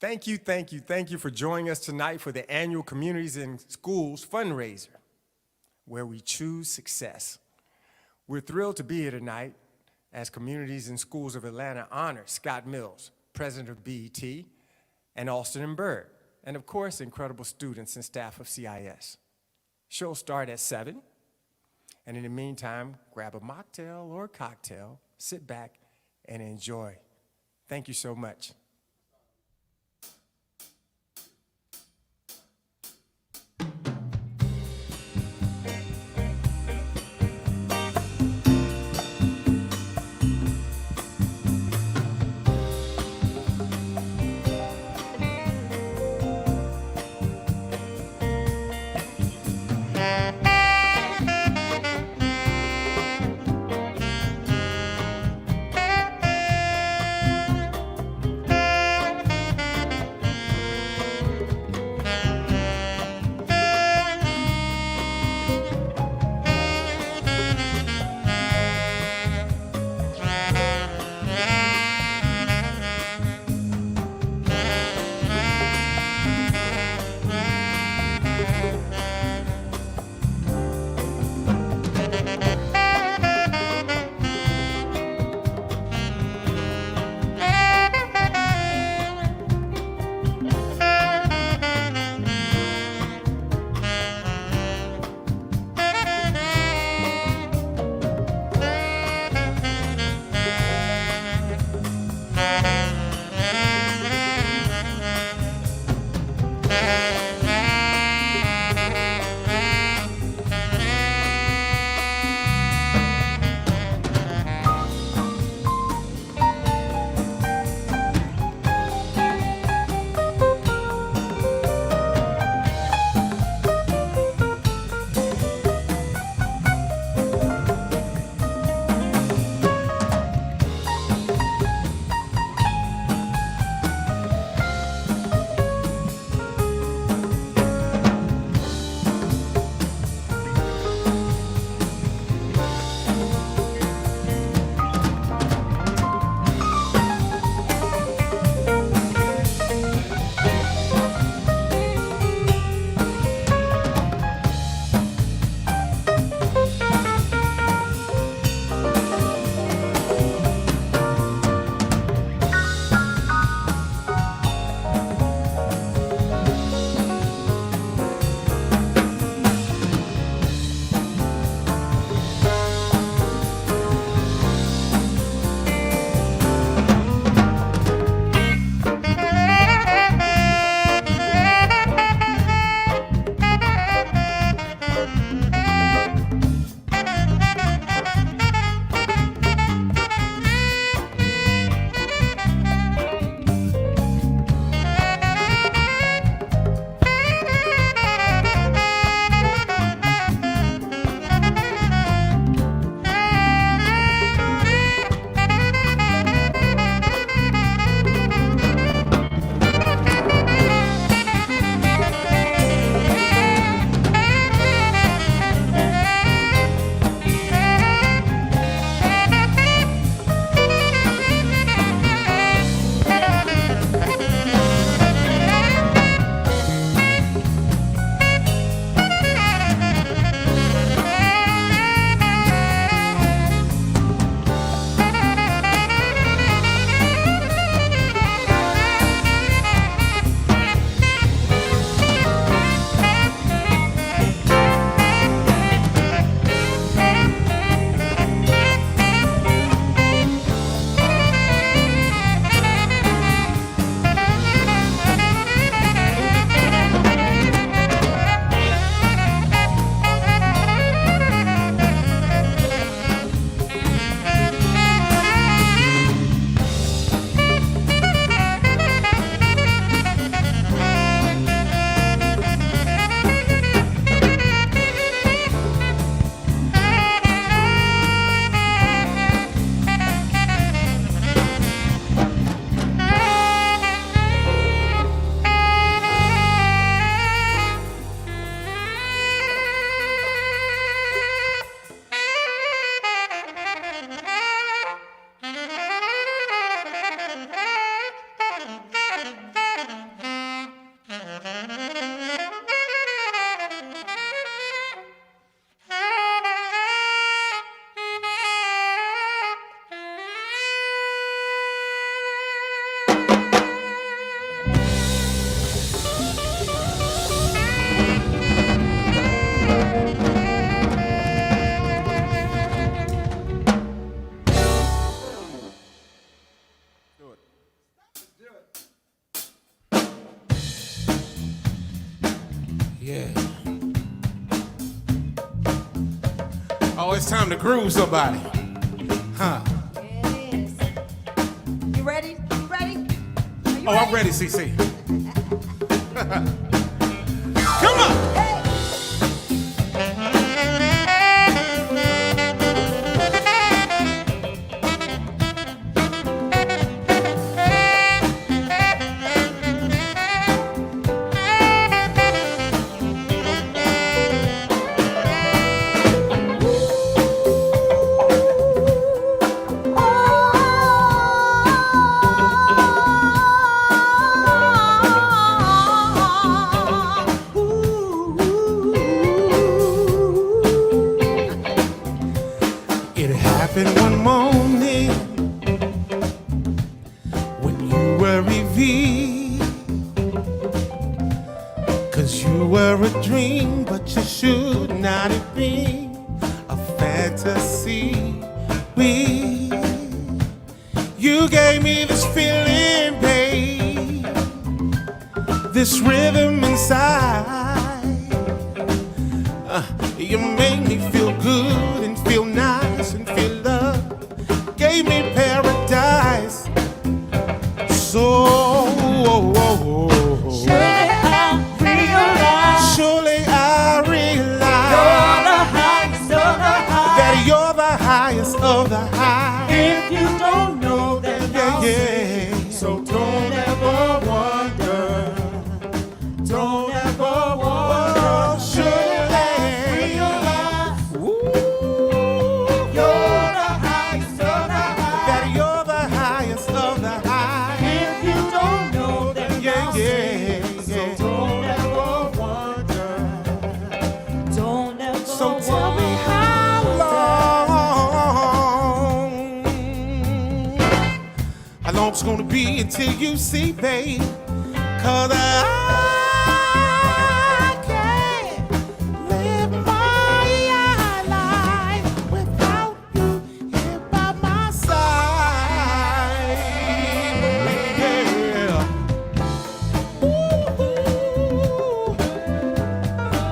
Thank you for joining us tonight for the annual Communities in Schools fundraiser, where we choose success. We're thrilled to be here tonight as Communities in Schools of Atlanta honors Scott Mills, president of BET, and Austin and Bird, and of course, incredible students and staff of CIS. Show will start at 7, and in the meantime, grab a mocktail or a cocktail, sit back, and enjoy. Thank you so much. Yeah. Oh, it's time to groove somebody. Huh. Yes. You ready? You ready? Are you Oh, ready? I'm ready, CC. Come on. Hey. It happened one morning when you were revealed. 'Cause you were a dream, but you should not have been a fantasy. You gave me this feeling, babe, this rhythm inside. You made me feel good and feel nice and feel love. Gave me paradise. So surely I realize that you're the highest of the high. If you don't know, then I'll say. Yeah. So don't ever wonder. Don't ever wonder. Surely You're the highest of the high. that you're the highest of the high. If you don't know, then Yeah, I'll say. yeah, So yeah. don't ever wonder. Don't ever So tell me how long it's gonna be until you see, babe. 'Cause I can't live my life without you here by my side. Yeah. Ooh,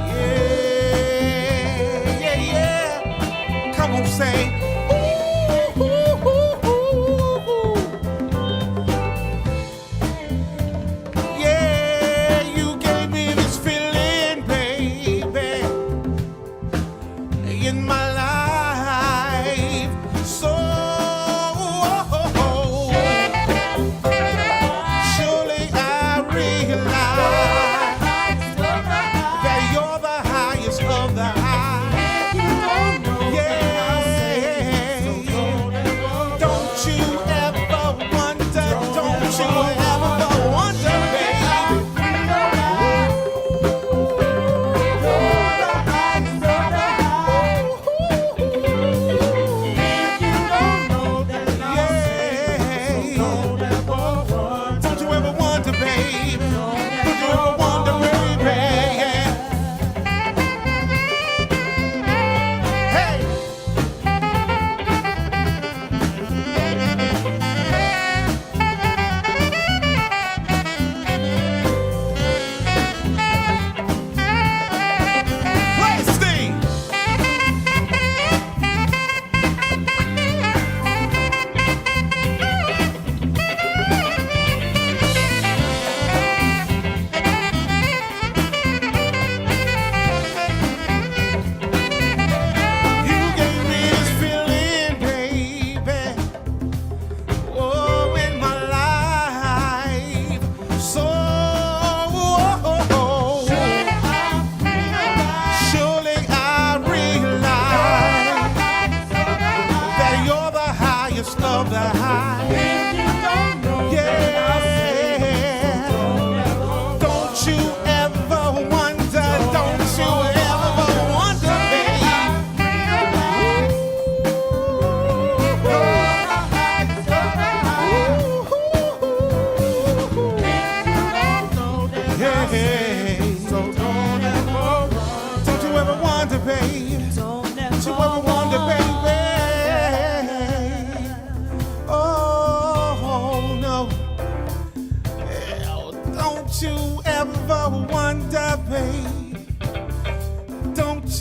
yeah, yeah, yeah. Come on, say. Yeah, you gave me this feeling, baby, in my life. So surely I realize that you're the highest of the high. Yeah. Don't you ever wonder, don't you ever wonder, baby. Don't you ever wonder, babe? Don't you ever wonder, baby? Hey! Play, Steve! You gave me this feeling, baby, oh, in my life. So surely I realize that you're the highest of the high. Yeah. Don't you ever wonder, don't you ever wonder, babe. Hey, so don't you ever wonder, babe. Don't you ever wonder, baby. Oh no. Don't you ever wonder, babe.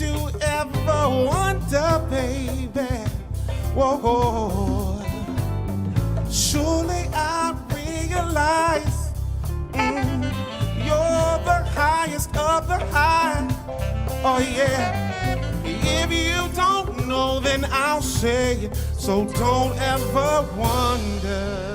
you ever wonder, baby? Whoa, surely I realize you're the highest of the high. Oh yeah. If you don't know, then I'll say it. So don't ever wonder.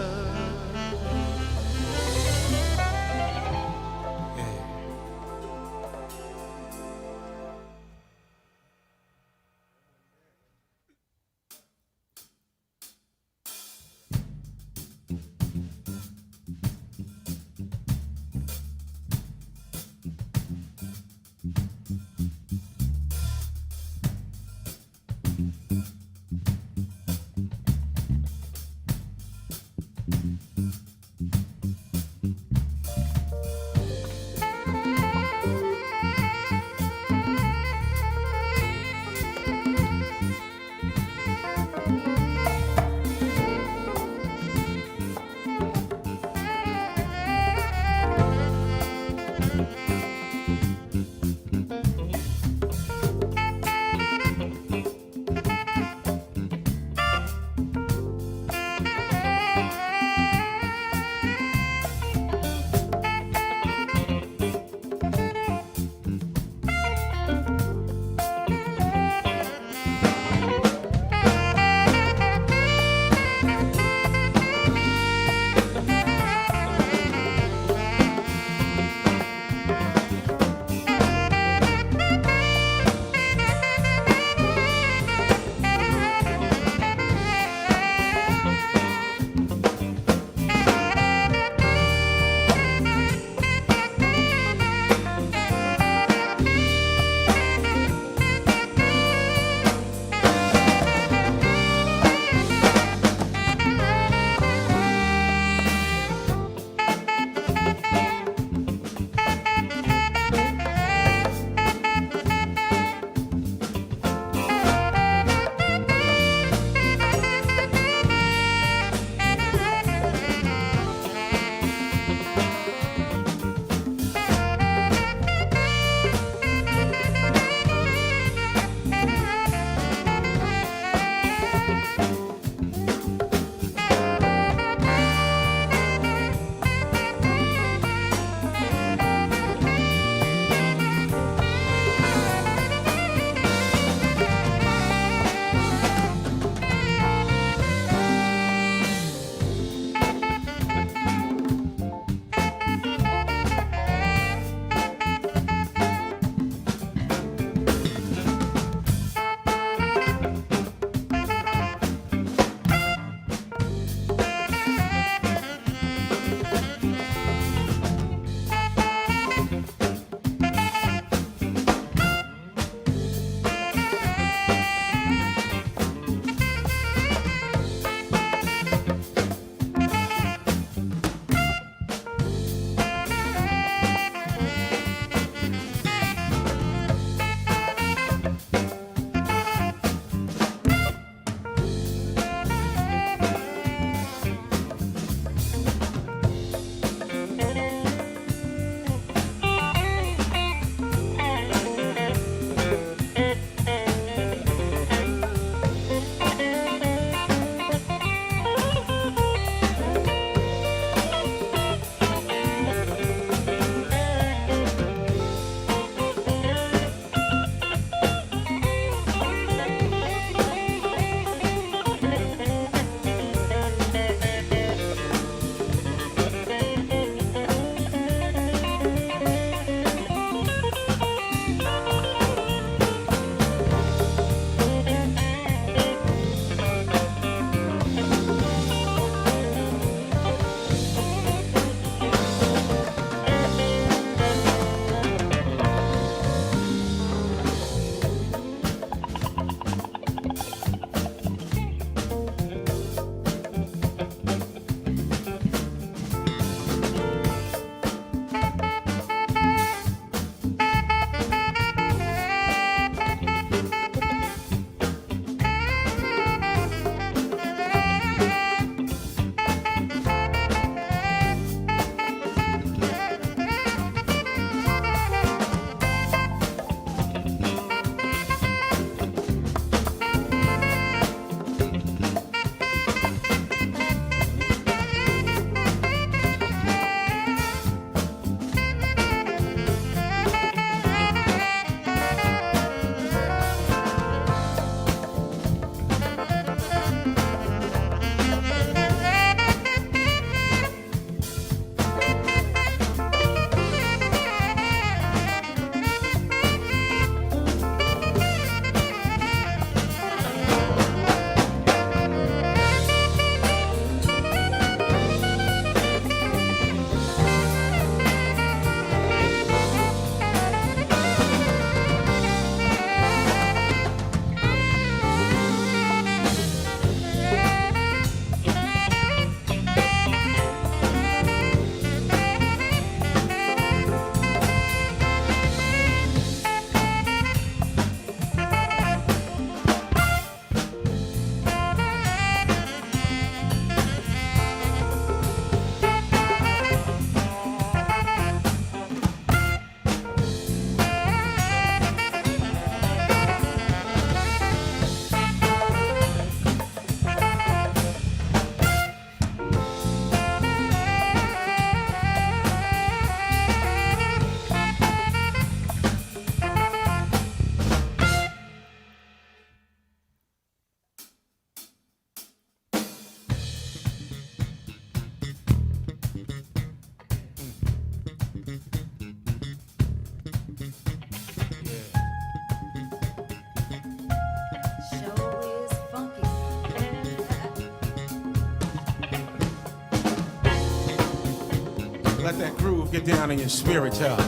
that groove get down in your spirit, y'all.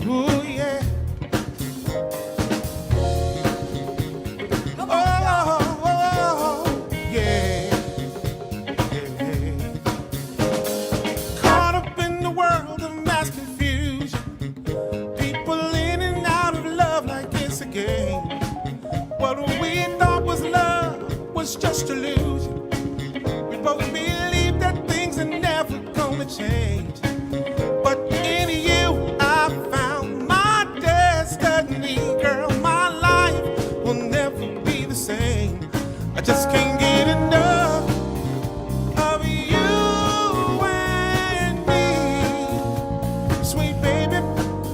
Ooh, yeah. Oh, yeah. Caught up in the world of mass confusion. People in and out of love like it's a game. What we thought was love was just illusion. We both believe that things are never gonna change. But in you, I found my destiny. Girl, my life will never be the same. I just can't get enough of you and me. Sweet baby,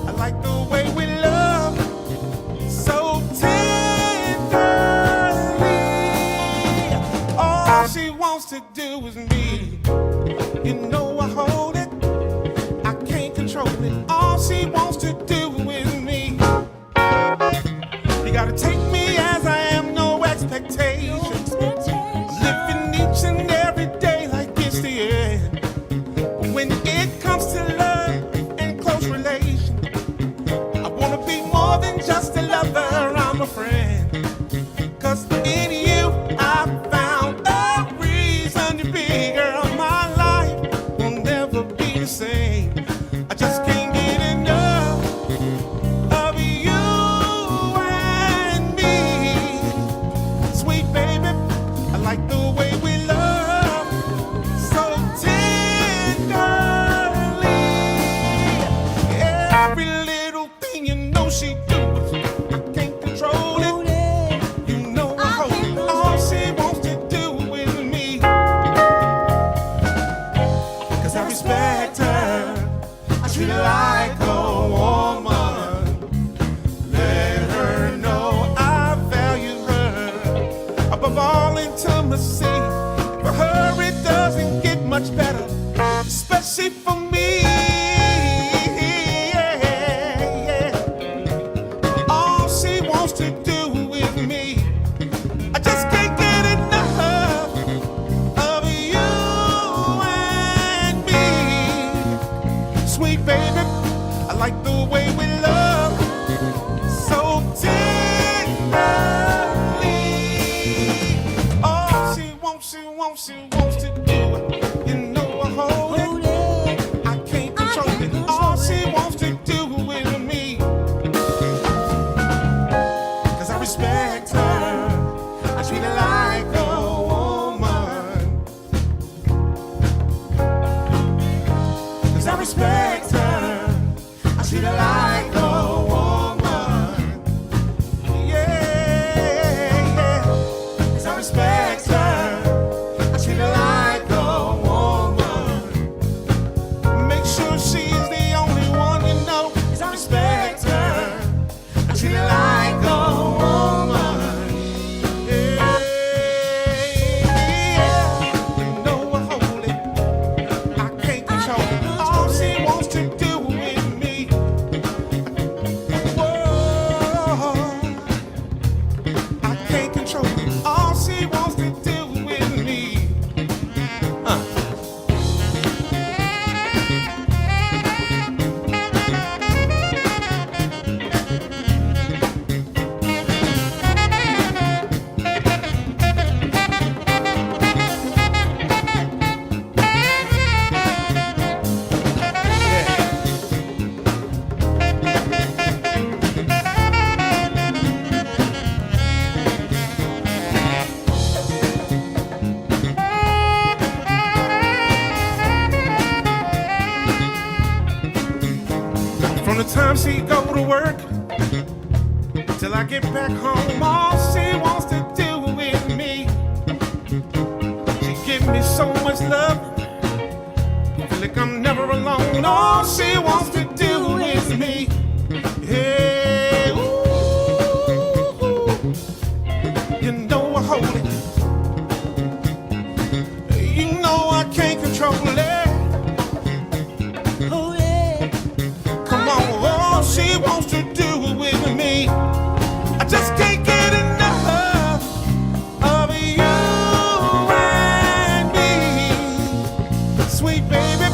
I like the way we love so tenderly. All she wants to do is me. You know I hold it, I can't control it. All she wants to do is me. You gotta take me as I am, no expectations. Living each and every day like it's the end. But when it comes to love and close relation, I wanna be more than just a lover, I'm a friend. 'Cause in you I found a reason to be. Girl, my life will never be the same. I just can't get enough of you and me. Sweet baby, I like the way we love so tenderly. Every little thing you know she does, I can't control it. You know I hold it. All she wants to do with me. 'Cause I respect her, I treat her like a woman. Let her know I value her above all intimacy. For her it doesn't get much better, especially for me. Yeah, yeah. All she wants to do with me, I just can't get enough of you and me. Sweet baby, I like the way we love so tenderly. All she wants to do it. You know I hold it, I can't control it. All she wants to do with me. 'Cause I respect her, I treat her like a woman. 'Cause I respect her, I treat her like a woman. Yeah, yeah. 'Cause I respect her, I treat her like a woman. Make sure she's the only one you know. 'Cause I respect her, I treat her like a woman. Yeah, yeah. You know I hold it, I can't control it. All she wants to do with me. Whoa, I can't control it. All she wants to do with me. From the time she go to work till I get back home, all she wants to do with me. She give me so much love, feel like I'm never alone. All she wants to do is me. Yeah, ooh, you know I hold it. You know I can't control it. Come on, all she wants to do with me. I just can't get enough of you and me. Sweet baby,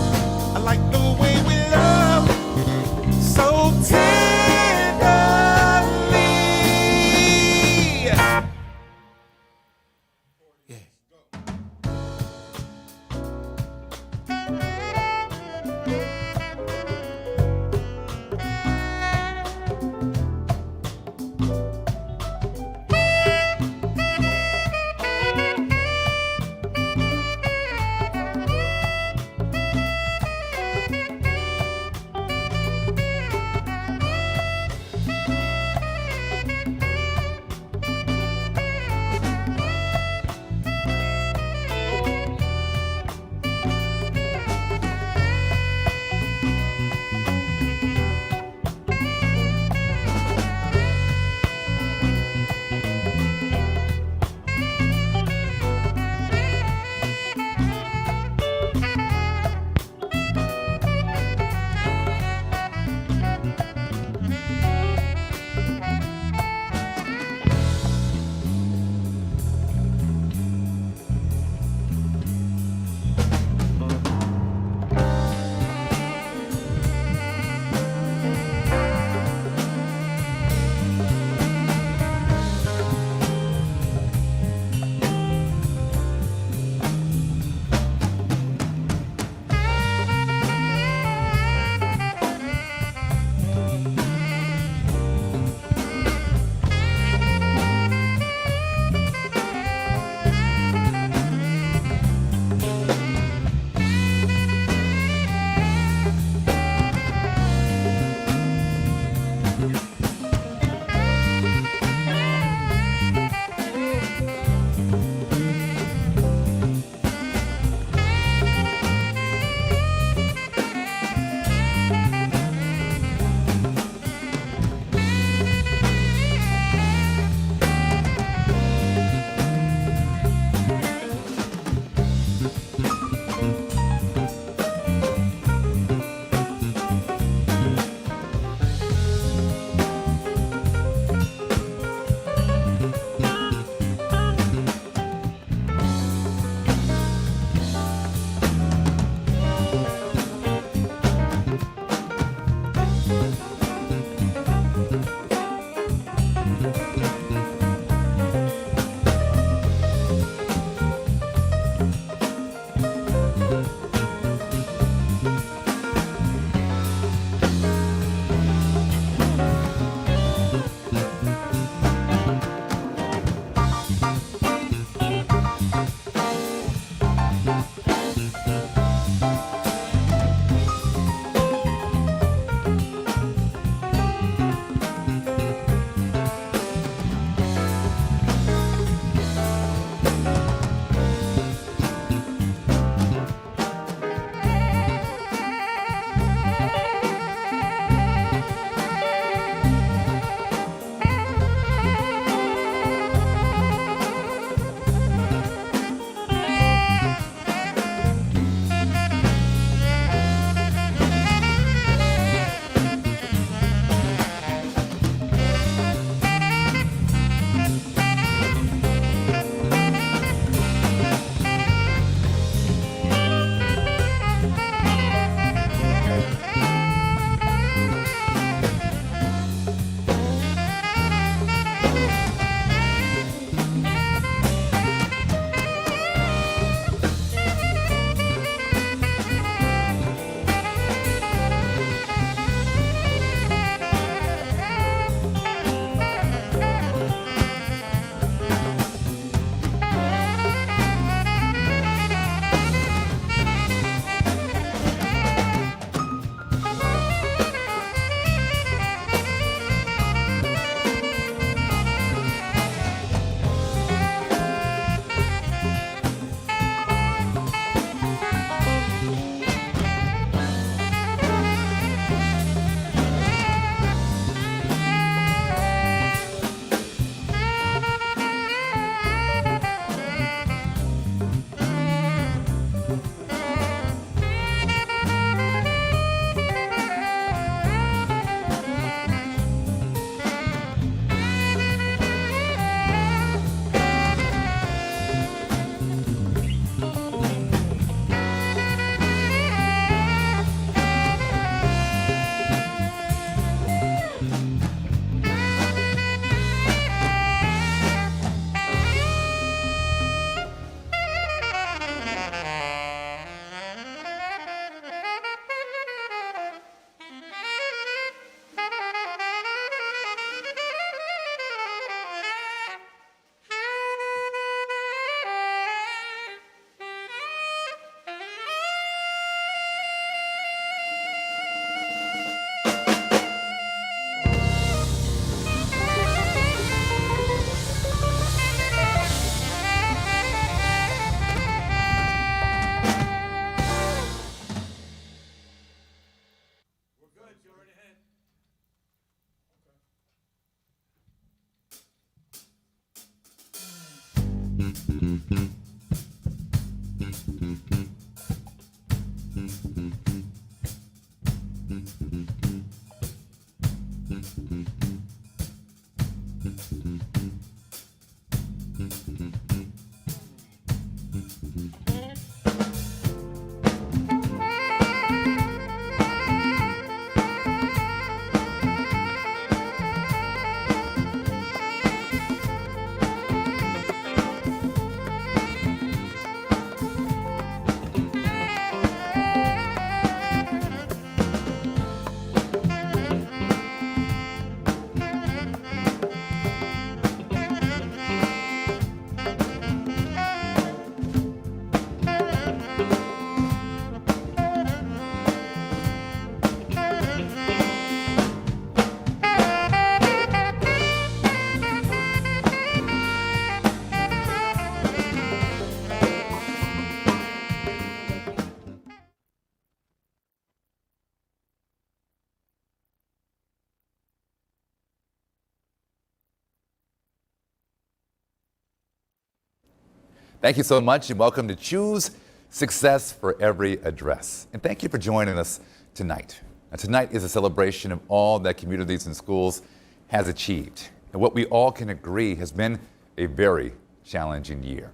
Thank you so much, and welcome to Choose Success for Every Address. And thank you for joining us tonight. Now, tonight is a celebration of all that Communities in Schools has achieved, and what we all can agree has been a very challenging year.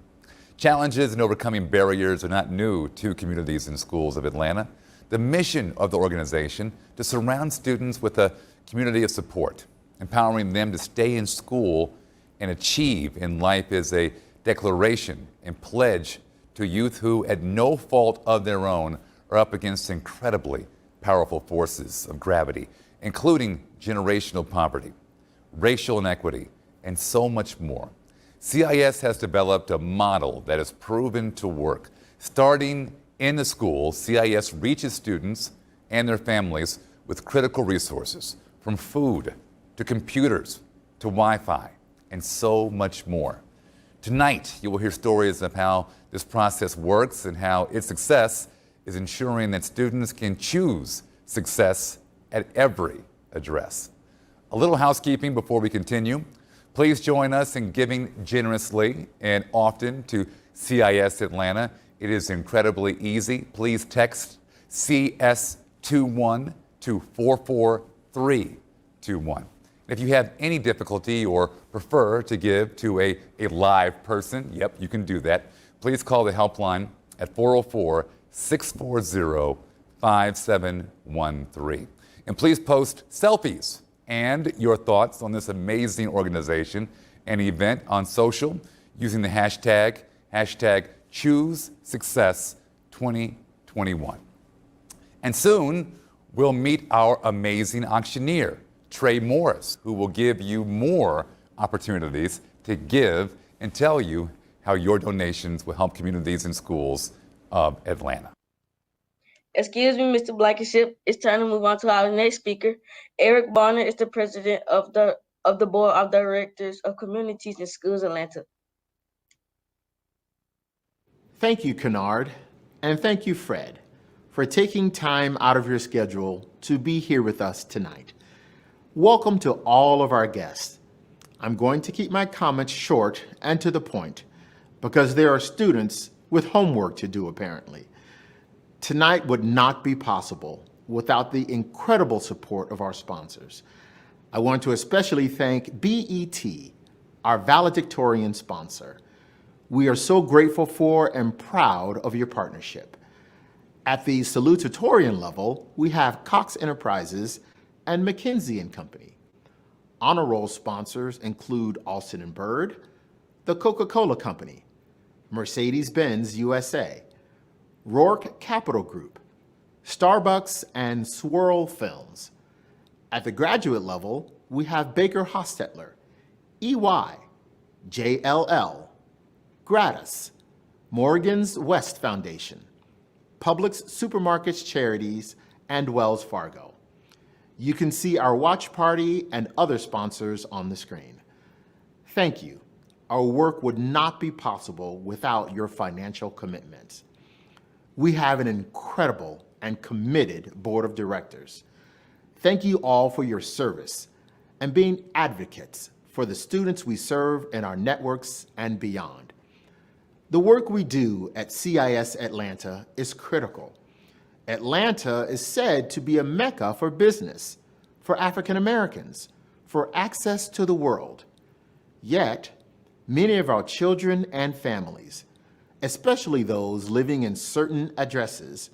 Challenges in overcoming barriers are not new to Communities in Schools of Atlanta. The mission of the organization to surround students with a community of support, empowering them to stay in school and achieve in life is a declaration and pledge to youth who, at no fault of their own, are up against incredibly powerful forces of gravity, including generational poverty, racial inequity, and so much more. CIS has developed a model that has proven to work. Starting in the school, CIS reaches students and their families with critical resources, from food to computers to Wi-Fi, and so much more. Tonight, you will hear stories of how this process works and how its success is ensuring that students can choose success at every address. A little housekeeping before we continue. Please join us in giving generously and often to CIS Atlanta. It is incredibly easy. Please text CS21 to 44321. If you have any difficulty or prefer to give to a live person, yep, you can do that. Please call the helpline at 404-640-5713. And please post selfies and your thoughts on this amazing organization and event on social using the hashtag ChooseSuccess2021. And soon, we'll meet our amazing auctioneer, Trey Morris, who will give you more opportunities to give and tell you how your donations will help Communities in Schools of Atlanta. Excuse me, Mr. Blankenship. It's time to move on to our next speaker. Eric Bonner is the president of the Board of Directors of Communities in Schools Atlanta. Thank you, Kennard, and thank you, Fred, for taking time out of your schedule to be here with us tonight. Welcome to all of our guests. I'm going to keep my comments short and to the point because there are students with homework to do, apparently. Tonight would not be possible without the incredible support of our sponsors. I want to especially thank BET, our valedictorian sponsor. We are so grateful for and proud of your partnership. At the salutatorian level, we have Cox Enterprises and McKinsey & Company. Honor roll sponsors include Alston & Bird, the Coca-Cola Company, Mercedes-Benz USA, Rourke Capital Group, Starbucks, and Swirl Films. At the graduate level, we have Baker Hostetler, EY, JLL, Gratis, Morgan's West Foundation, Publix Supermarkets Charities, and Wells Fargo. You can see our watch party and other sponsors on the screen. Thank you. Our work would not be possible without your financial commitments. We have an incredible and committed board of directors. Thank you all for your service and being advocates for the students we serve in our networks and beyond. The work we do at CIS Atlanta is critical. Atlanta is said to be a mecca for business, for African Americans, for access to the world. Yet, many of our children and families, especially those living in certain addresses,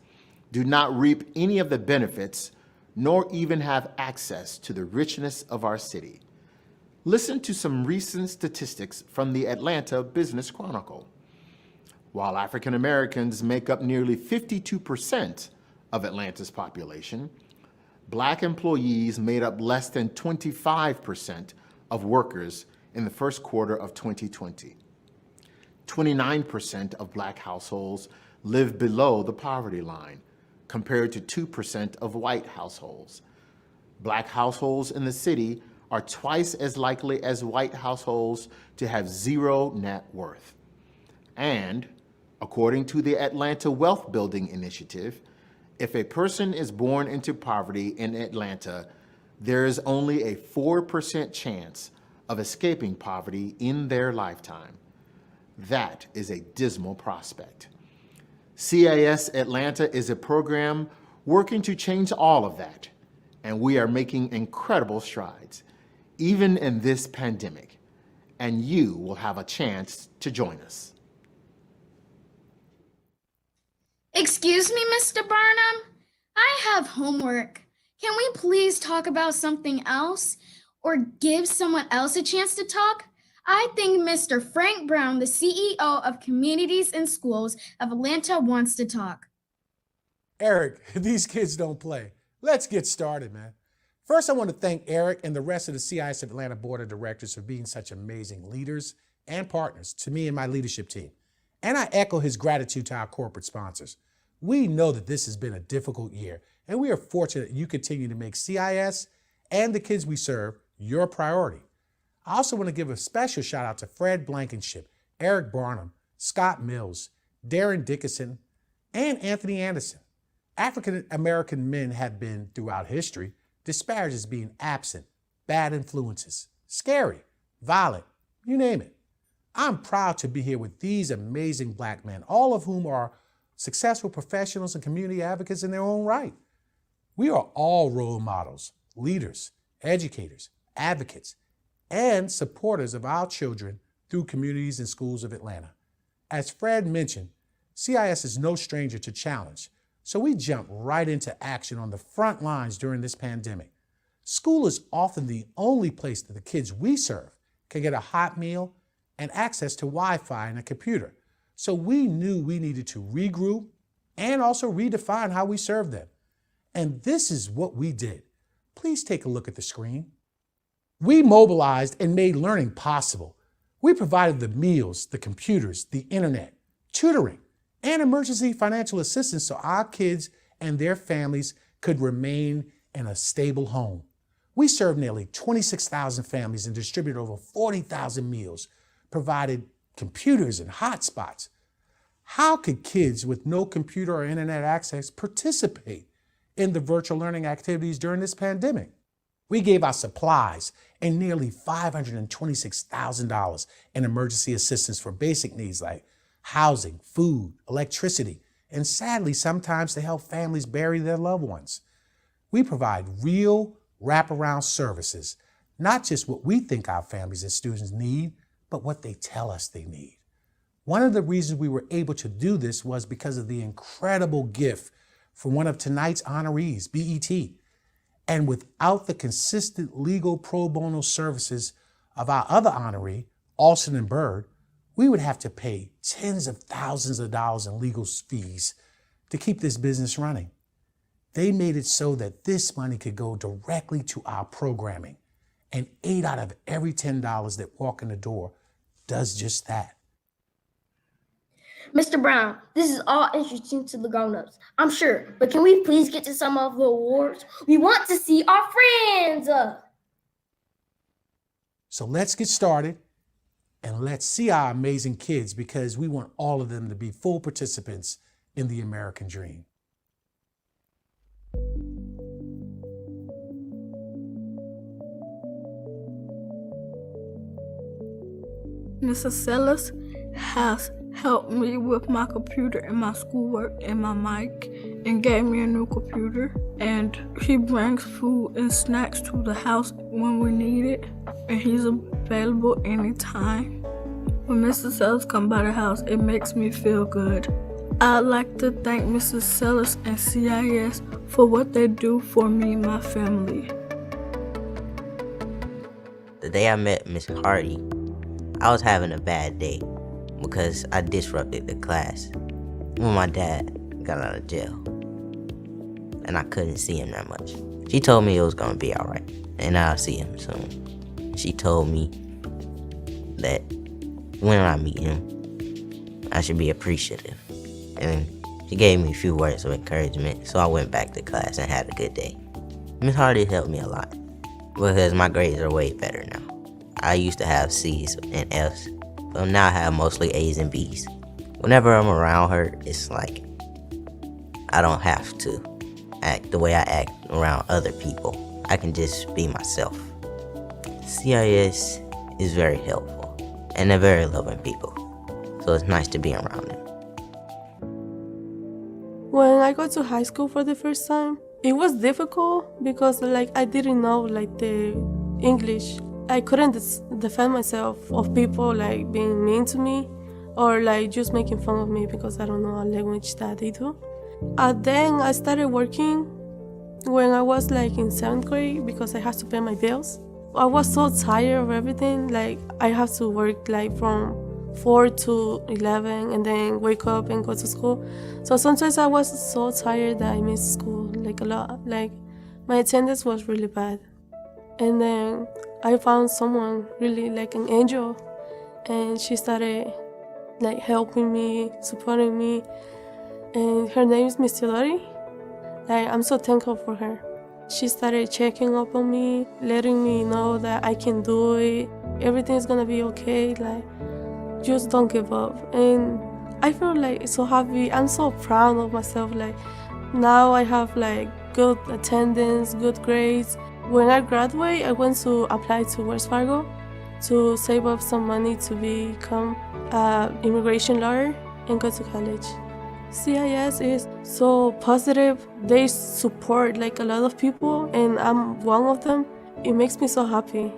do not reap any of the benefits nor even have access to the richness of our city. Listen to some recent statistics from the Atlanta Business Chronicle. While African Americans make up nearly 52% of Atlanta's population, Black employees made up less than 25% of workers in the first quarter of 2020. 29% of Black households live below the poverty line, compared to 2% of white households. Black households in the city are twice as likely as white households to have zero net worth. And, according to the Atlanta Wealth Building Initiative, if a person is born into poverty in Atlanta, there is only a 4% chance of escaping poverty in their lifetime. That is a dismal prospect. CIS Atlanta is a program working to change all of that, and we are making incredible strides, even in this pandemic, and you will have a chance to join us. Excuse me, Mr. Barnum? I have homework. Can we please talk about something else or give someone else a chance to talk? I think Mr. Frank Brown, the CEO of Communities and Schools of Atlanta, wants to talk. Eric, these kids don't play. Let's get started, man. First, I want to thank Eric and the rest of the CIS of Atlanta Board of Directors for being such amazing leaders and partners to me and my leadership team. And I echo his gratitude to our corporate sponsors. We know that this has been a difficult year, and we are fortunate you continue to make CIS and the kids we serve your priority. I also want to give a special shout out to Fred Blankenship, Eric Barnum, Scott Mills, Darren Dickinson, and Anthony Anderson. African American men have been, throughout history, disparaged as being absent, bad influences, scary, violent, you name it. I'm proud to be here with these amazing Black men, all of whom are successful professionals and community advocates in their own right. We are all role models, leaders, educators, advocates, and supporters of our children through Communities and Schools of Atlanta. As Fred mentioned, CIS is no stranger to challenge, so we jump right into action on the front lines during this pandemic. School is often the only place that the kids we serve can get a hot meal and access to Wi-Fi and a computer. So we knew we needed to regroup and also redefine how we serve them. And this is what we did. Please take a look at the screen. We mobilized and made learning possible. We provided the meals, the computers, the internet, tutoring, and emergency financial assistance so our kids and their families could remain in a stable home. We served nearly 26,000 families and distributed over 40,000 meals, provided computers and hotspots. How could kids with no computer or internet access participate in the virtual learning activities during this pandemic? We gave out supplies and nearly $526,000 in emergency assistance for basic needs like housing, food, electricity, and sadly, sometimes to help families bury their loved ones. We provide real wraparound services, not just what we think our families and students need, but what they tell us they need. One of the reasons we were able to do this was because of the incredible gift from one of tonight's honorees, BET. And without the consistent legal pro bono services of our other honoree, Alston and Bird, we would have to pay tens of thousands of dollars in legal fees to keep this business running. They made it so that this money could go directly to our programming, and 8 out of every $10 that walk in the door does just that. Mr. Brown, this is all interesting to the grown-ups, I'm sure, but can we please get to some of the awards? We want to see our friends. So let's get started and let's see our amazing kids, because we want all of them to be full participants in the American dream. Mrs. Sellers has helped me with my computer and my schoolwork and my mic and gave me a new computer. And he brings food and snacks to the house when we need it. And he's available anytime. When Mrs. Sellers comes by the house, it makes me feel good. I'd like to thank Mrs. Sellers and CIS for what they do for me and my family. The day I met Miss Hardy, I was having a bad day because I disrupted the class when my dad got out of jail and I couldn't see him that much. She told me it was gonna be alright and I'll see him soon. She told me that when I meet him, I should be appreciative. And she gave me a few words of encouragement, so I went back to class and had a good day. Miss Hardy helped me a lot because my grades are way better now. I used to have C's and F's, but now I have mostly A's and B's. Whenever I'm around her, it's like I don't have to act the way I act around other people. I can just be myself. CIS is very helpful, and they're very loving people. So it's nice to be around them. When I got to high school for the first time, it was difficult because I didn't know the English. I couldn't defend myself of people being mean to me or just making fun of me because I don't know a language that they do. Then I started working when I was in 7th grade because I had to pay my bills. I was so tired of everything. I have to work from 4 to 11 and then wake up and go to school. So sometimes I was so tired that I missed school a lot. My attendance was really bad. And then I found someone really an angel, and she started helping me, supporting me. And her name is Miss Lori. I'm so thankful for her. She started checking up on me, letting me know that I can do it. Everything's gonna be okay. Just don't give up. And I feel so happy. I'm so proud of myself. Now I have good attendance, good grades. When I graduate, I went to apply to Wells Fargo to save up some money to become an immigration lawyer and go to college. CIS is so positive. They support a lot of people, and I'm one of them. It makes me so happy.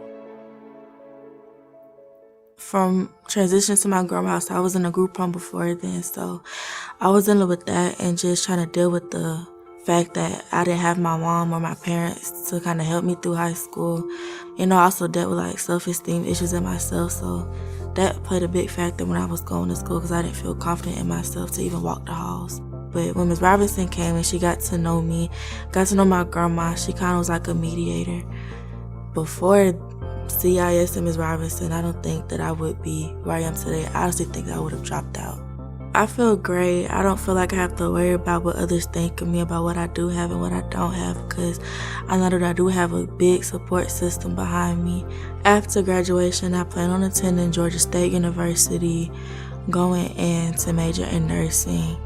From transition to my grandma's house, I was in a group home before then, so I was dealing with that and just trying to deal with the fact that I didn't have my mom or my parents to kind of help me through high school. I also dealt with self-esteem issues in myself, so that played a big factor when I was going to school because I didn't feel confident in myself to even walk the halls. But when Ms. Robinson came and she got to know me, got to know my grandma, she kind of was like a mediator. Before CIS and Ms. Robinson, I don't think that I would be where I am today. I honestly think I would have dropped out. I feel great. I don't feel like I have to worry about what others think of me, about what I do have and what I don't have, because I know that I do have a big support system behind me. After graduation, I plan on attending Georgia State University, going in to major in nursing.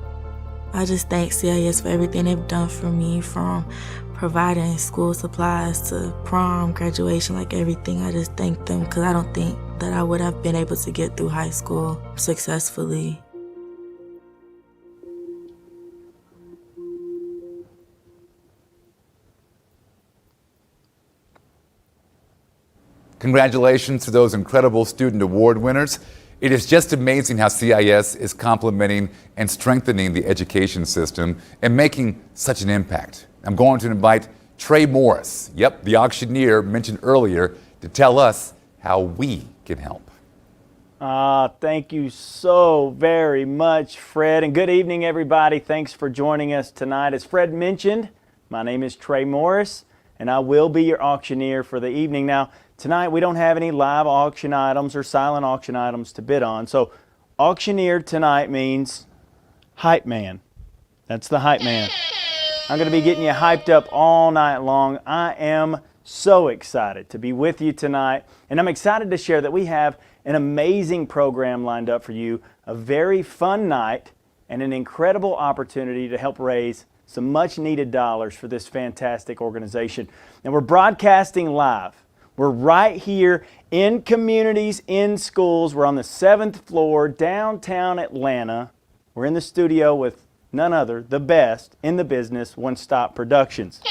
I just thank CIS for everything they've done for me, from providing school supplies to prom, graduation, everything. I just thank them because I don't think that I would have been able to get through high school successfully. Congratulations to those incredible student award winners. It is just amazing how CIS is complementing and strengthening the education system and making such an impact. I'm going to invite Trey Morris, the auctioneer mentioned earlier, to tell us how we can help. Thank you so very much, Fred, and good evening, everybody. Thanks for joining us tonight. As Fred mentioned, my name is Trey Morris, and I will be your auctioneer for the evening. Now, tonight we don't have any live auction items or silent auction items to bid on, so auctioneer tonight means hype man. That's the hype man. I'm going to be getting you hyped up all night long. I am so excited to be with you tonight, and I'm excited to share that we have an amazing program lined up for you, a very fun night, and an incredible opportunity to help raise some much needed dollars for this fantastic organization. And we're broadcasting live. We're right here in communities, in schools. We're on the 7th floor, downtown Atlanta. We're in the studio with none other, the best in the business, One Stop Productions.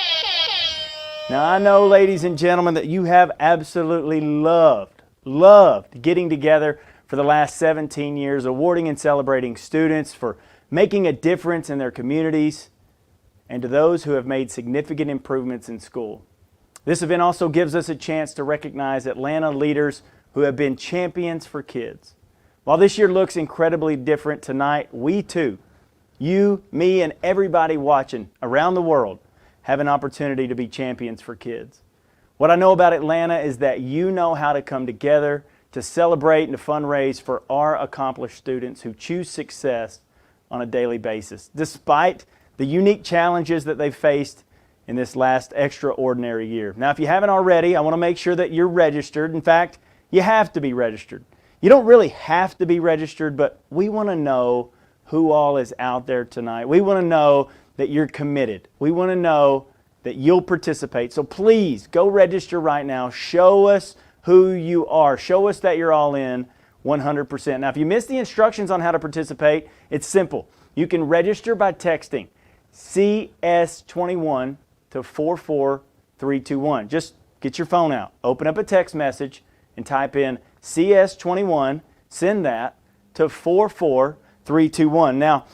Now, I know, ladies and gentlemen, that you have absolutely loved getting together for the last 17 years, awarding and celebrating students for making a difference in their communities, and to those who have made significant improvements in school. This event also gives us a chance to recognize Atlanta leaders who have been champions for kids. While this year looks incredibly different tonight, we too, you, me, and everybody watching around the world, have an opportunity to be champions for kids. What I know about Atlanta is that you know how to come together to celebrate and to fundraise for our accomplished students who choose success on a daily basis, despite the unique challenges that they've faced in this last extraordinary year. Now, if you haven't already, I want to make sure that you're registered. In fact, you have to be registered. You don't really have to be registered, but we want to know who all is out there tonight. We want to know that you're committed. We want to know that you'll participate. So please go register right now. Show us who you are. Show us that you're all in. 100%. Now, if you missed the instructions on how to participate, it's simple. You can register by texting CS21 to 44321. Just get your phone out, open up a text message, and type in CS21, send that to 44321. Now,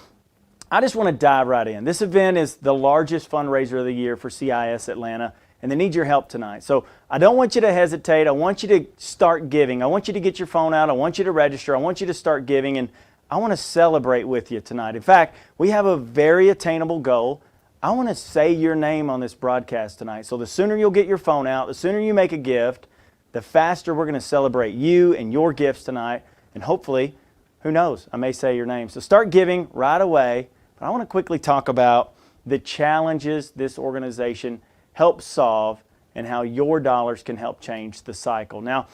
I just want to dive right in. This event is the largest fundraiser of the year for CIS Atlanta, and they need your help tonight. So I don't want you to hesitate. I want you to start giving. I want you to get your phone out. I want you to register. I want you to start giving, and I want to celebrate with you tonight. In fact, we have a very attainable goal. I want to say your name on this broadcast tonight. So the sooner you'll get your phone out, the sooner you make a gift, the faster we're going to celebrate you and your gifts tonight. And hopefully, who knows, I may say your name. So start giving right away. But I want to quickly talk about the challenges this organization helps solve and how your dollars can help change the cycle. Now,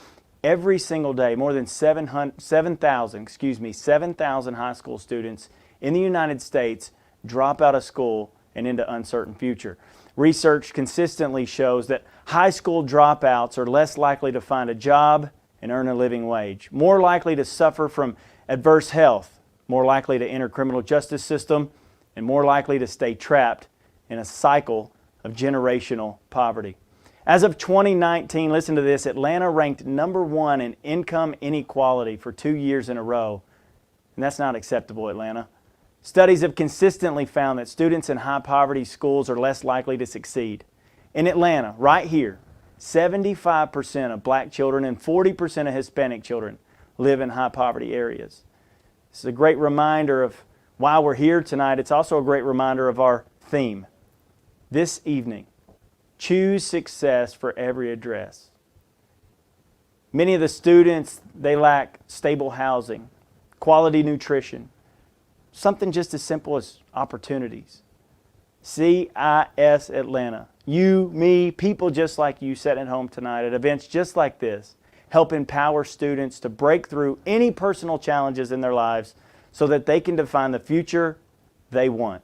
every single day, more than 7,000 high school students in the United States drop out of school and into uncertain future. Research consistently shows that high school dropouts are less likely to find a job and earn a living wage, more likely to suffer from adverse health, more likely to enter criminal justice system, and more likely to stay trapped in a cycle of generational poverty. As of 2019, listen to this, Atlanta ranked #1 in income inequality for 2 years in a row. And that's not acceptable, Atlanta. Studies have consistently found that students in high poverty schools are less likely to succeed. In Atlanta, right here, 75% of black children and 40% of Hispanic children live in high poverty areas. This is a great reminder of why we're here tonight. It's also a great reminder of our theme. This evening, choose success for every address. Many of the students, they lack stable housing, quality nutrition, something just as simple as opportunities. CIS Atlanta, you, me, people just like you sitting at home tonight at events just like this, help empower students to break through any personal challenges in their lives so that they can define the future they want.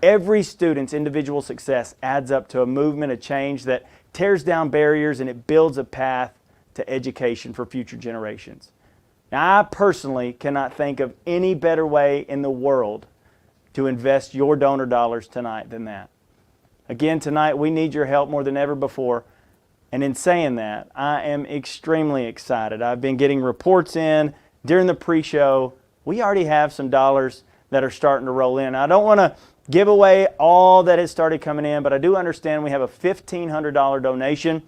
Every student's individual success adds up to a movement of change that tears down barriers and it builds a path to education for future generations. Now, I personally cannot think of any better way in the world to invest your donor dollars tonight than that. Again, tonight we need your help more than ever before. And in saying that, I am extremely excited. I've been getting reports in during the pre-show. We already have some dollars that are starting to roll in. I don't want to give away all that has started coming in, but I do understand we have a $1,500 donation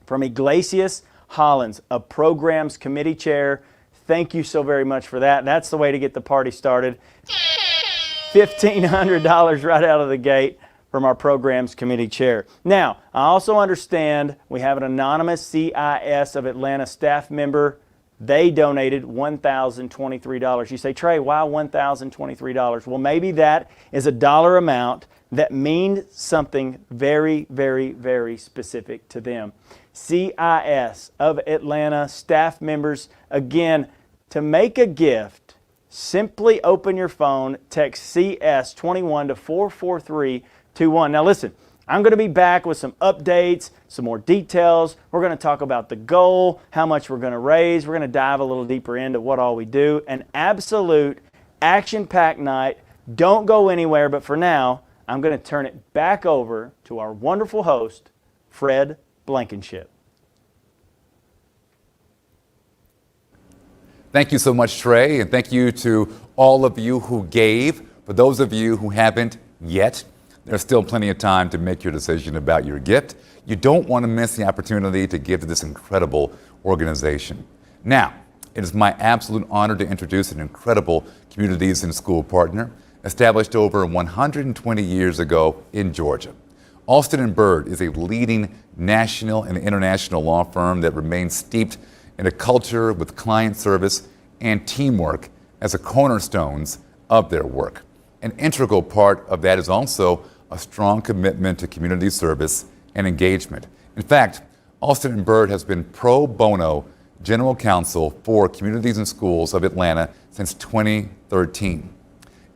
from Iglesias Hollins, a programs committee chair. Thank you so very much for that. That's the way to get the party started. $1,500 right out of the gate from our programs committee chair. Now, I also understand we have an anonymous CIS of Atlanta staff member. They donated $1,023. You say, Trey, why $1,023? Well, maybe that is a dollar amount that means something very, very, very specific to them. CIS of Atlanta staff members, again, to make a gift, simply open your phone, text CS21 to 44321. Now listen, I'm going to be back with some updates, some more details. We're going to talk about the goal, how much we're going to raise. We're going to dive a little deeper into what all we do. An absolute action-packed night. Don't go anywhere, but for now, I'm going to turn it back over to our wonderful host, Fred Blankenship. Thank you so much, Trey, and thank you to all of you who gave. For those of you who haven't yet, there's still plenty of time to make your decision about your gift. You don't want to miss the opportunity to give to this incredible organization. Now, it is my absolute honor to introduce an incredible communities and school partner established over 120 years ago in Georgia. Alston & Bird is a leading national and international law firm that remains steeped in a culture with client service and teamwork as the cornerstones of their work. An integral part of that is also a strong commitment to community service and engagement. In fact, Alston & Bird has been pro bono general counsel for Communities and Schools of Atlanta since 2013.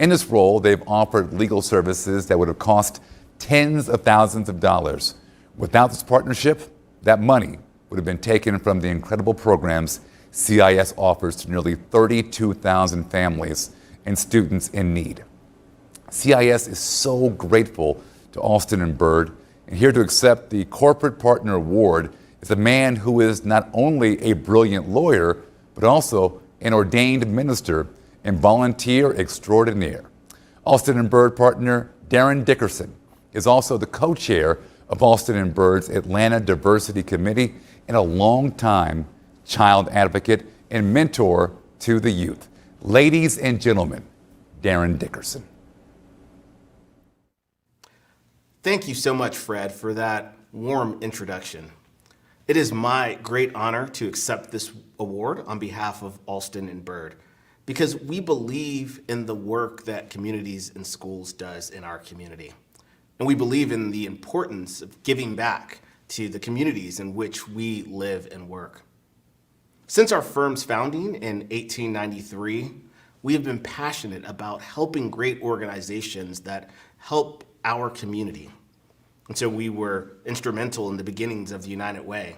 In this role, they've offered legal services that would have cost tens of thousands of dollars. Without this partnership, that money would have been taken from the incredible programs CIS offers to nearly 32,000 families and students in need. CIS is so grateful to Alston and Bird, and here to accept the Corporate Partner Award is a man who is not only a brilliant lawyer, but also an ordained minister and volunteer extraordinaire. Alston and Bird partner Darren Dickerson is also the co-chair of Alston and Bird's Atlanta Diversity Committee and a longtime child advocate and mentor to the youth. Ladies and gentlemen, Darren Dickerson. Thank you so much, Fred, for that warm introduction. It is my great honor to accept this award on behalf of Alston and Bird, because we believe in the work that Communities in Schools does in our community. And we believe in the importance of giving back to the communities in which we live and work. Since our firm's founding in 1893, we have been passionate about helping great organizations that help our community. And so we were instrumental in the beginnings of the United Way.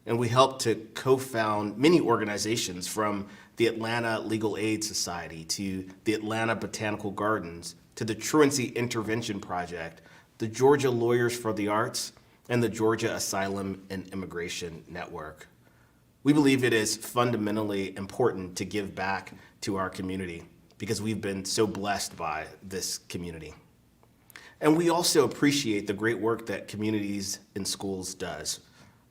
And we helped to co-found many organizations, from the Atlanta Legal Aid Society to the Atlanta Botanical Gardens to the Truancy Intervention Project, the Georgia Lawyers for the Arts, and the Georgia Asylum and Immigration Network. We believe it is fundamentally important to give back to our community because we've been so blessed by this community. And we also appreciate the great work that Communities in Schools does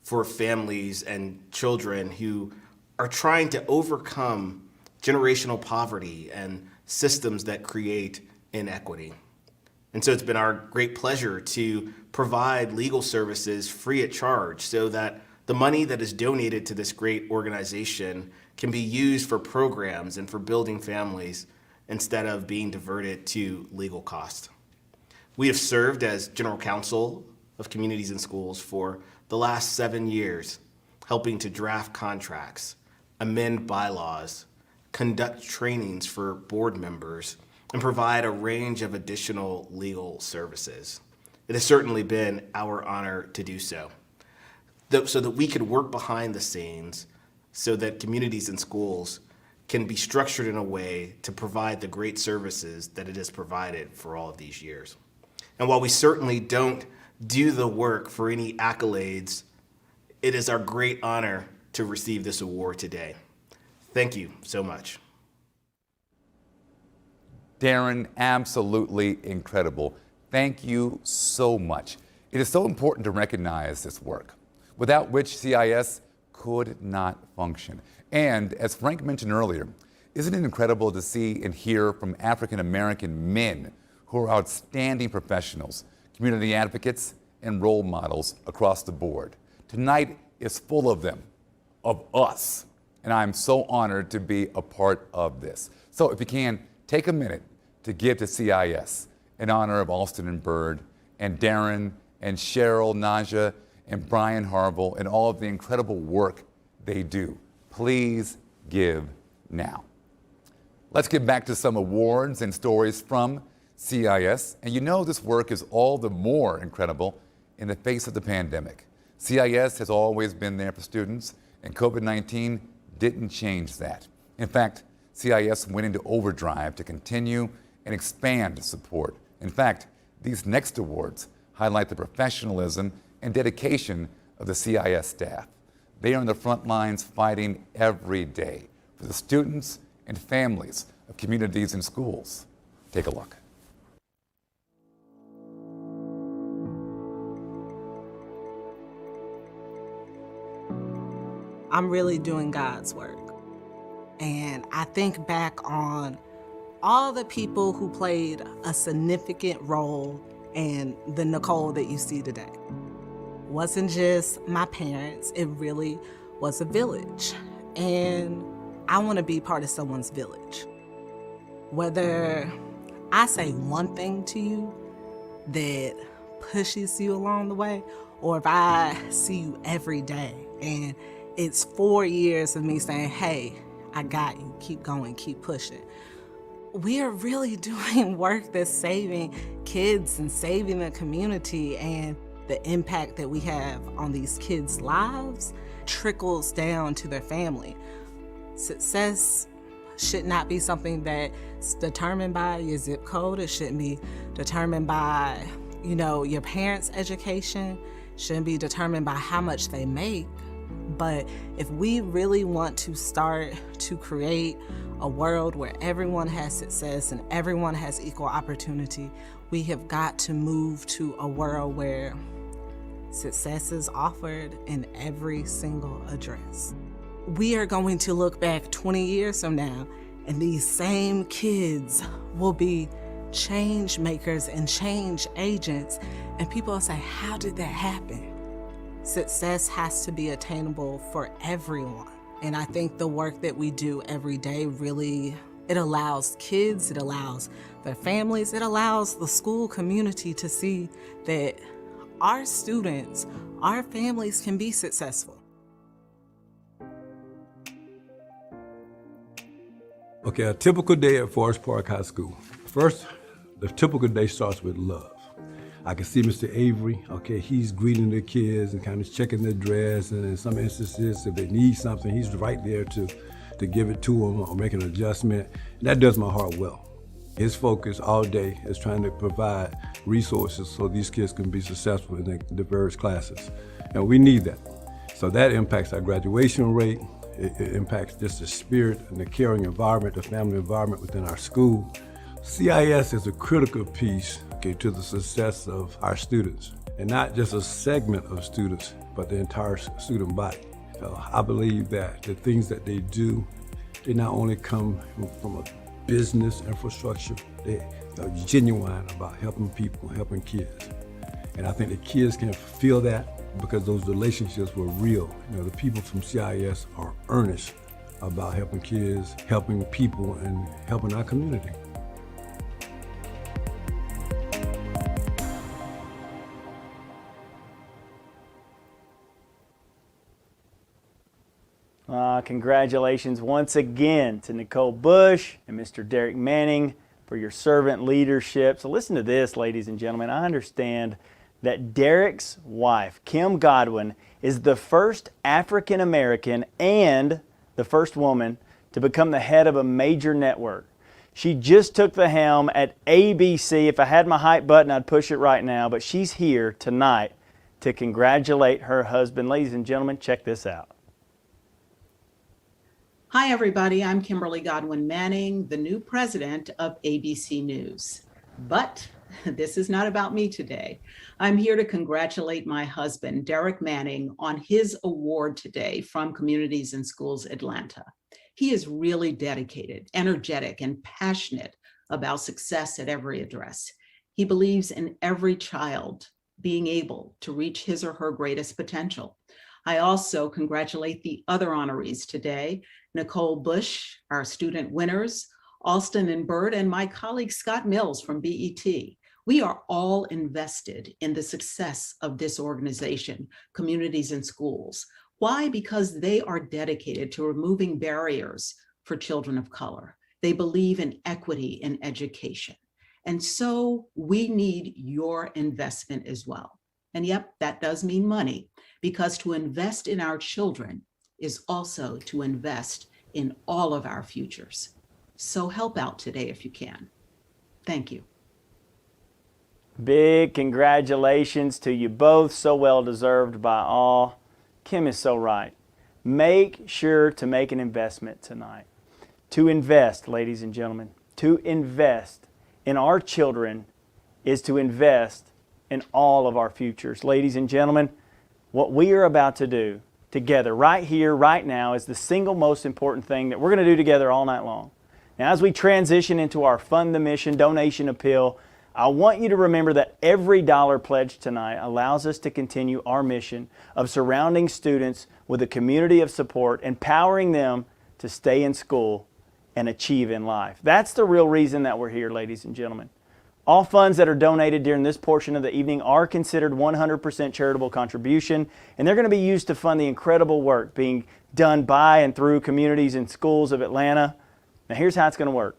for families and children who are trying to overcome generational poverty and systems that create inequity. And so it's been our great pleasure to provide legal services free of charge so that the money that is donated to this great organization can be used for programs and for building families instead of being diverted to legal costs. We have served as General Counsel of Communities in Schools for the last 7 years, helping to draft contracts, amend bylaws, conduct trainings for board members, and provide a range of additional legal services. It has certainly been our honor to do so that we could work behind the scenes so that Communities in Schools can be structured in a way to provide the great services that it has provided for all of these years. And while we certainly don't do the work for any accolades, it is our great honor to receive this award today. Thank you so much. Darren, absolutely incredible. Thank you so much. It is so important to recognize this work, without which CIS could not function. And as Frank mentioned earlier, isn't it incredible to see and hear from African American men who are outstanding professionals, community advocates, and role models across the board? Tonight is full of them, of us, and I'm so honored to be a part of this. So if you can, take a minute to give to CIS in honor of Alston and Bird and Darren and Cheryl, Naja, and Brian Harville and all of the incredible work they do. Please give now. Let's get back to some awards and stories from CIS. And you know this work is all the more incredible in the face of the pandemic. CIS has always been there for students, and COVID-19 didn't change that. In fact, CIS went into overdrive to continue and expand support. In fact, these next awards highlight the professionalism and dedication of the CIS staff. They are on the front lines fighting every day for the students and families of Communities in Schools. Take a look. I'm really doing God's work. And I think back on all the people who played a significant role in the Nicole that you see today. It wasn't just my parents, it really was a village. And I want to be part of someone's village. Whether I say one thing to you that pushes you along the way, or if I see you every day and it's 4 years of me saying, hey, I got you, keep going, keep pushing. We are really doing work that's saving kids and saving the community, and the impact that we have on these kids' lives trickles down to their family. Success should not be something that's determined by your zip code. It shouldn't be determined by, your parents' education. Shouldn't be determined by how much they make. But if we really want to start to create a world where everyone has success and everyone has equal opportunity, we have got to move to a world where success is offered in every single address. We are going to look back 20 years from now, and these same kids will be change makers and change agents, and people will say, how did that happen? Success has to be attainable for everyone. And I think the work that we do every day really, it allows kids, it allows their families, it allows the school community to see that our students, our families can be successful. Okay, a typical day at Forest Park High School. First, the typical day starts with love. I can see Mr. Avery, okay, he's greeting the kids and kind of checking their dress, and in some instances, if they need something, he's right there to give it to them or make an adjustment. And that does my heart well. His focus all day is trying to provide resources so these kids can be successful in the various classes. And we need that. So that impacts our graduation rate. It impacts just the spirit and the caring environment, the family environment within our school. CIS is a critical piece, okay, to the success of our students, and not just a segment of students, but the entire student body. I believe that the things that they do, they not only come from a business infrastructure, they are genuine about helping people, helping kids. And I think the kids can feel that because those relationships were real. The people from CIS are earnest about helping kids, helping people, and helping our community. Congratulations once again to Nicole Bush and Mr. Derek Manning for your servant leadership. So listen to this, ladies and gentlemen. I understand that Derek's wife, Kim Godwin, is the first African American and the first woman to become the head of a major network. She just took the helm at ABC. If I had my hype button, I'd push it right now, but she's here tonight to congratulate her husband. Ladies and gentlemen, check this out. Hi, everybody. I'm Kimberly Godwin Manning, the new president of ABC News. But this is not about me today. I'm here to congratulate my husband, Derek Manning, on his award today from Communities in Schools Atlanta. He is really dedicated, energetic, and passionate about success at every address. He believes in every child being able to reach his or her greatest potential. I also congratulate the other honorees today, Nicole Bush, our student winners, Alston and Bird, and my colleague Scott Mills from BET. We are all invested in the success of this organization, Communities in Schools. Why? Because they are dedicated to removing barriers for children of color. They believe in equity in education. And so we need your investment as well. And yep, that does mean money, because to invest in our children is also to invest in all of our futures. So help out today if you can. Thank you. Big congratulations to you both. So well deserved by all. Kim is so right. Make sure to make an investment tonight. To invest, ladies and gentlemen, to invest in our children is to invest in all of our futures. Ladies and gentlemen, what we are about to do together right here, right now, is the single most important thing that we're going to do together all night long. Now, as we transition into our Fund the Mission donation appeal, I want you to remember that every dollar pledged tonight allows us to continue our mission of surrounding students with a community of support, empowering them to stay in school and achieve in life. That's the real reason that we're here, ladies and gentlemen. All funds that are donated during this portion of the evening are considered 100% charitable contribution, and they're going to be used to fund the incredible work being done by and through Communities in Schools of Atlanta. Now, here's how it's going to work.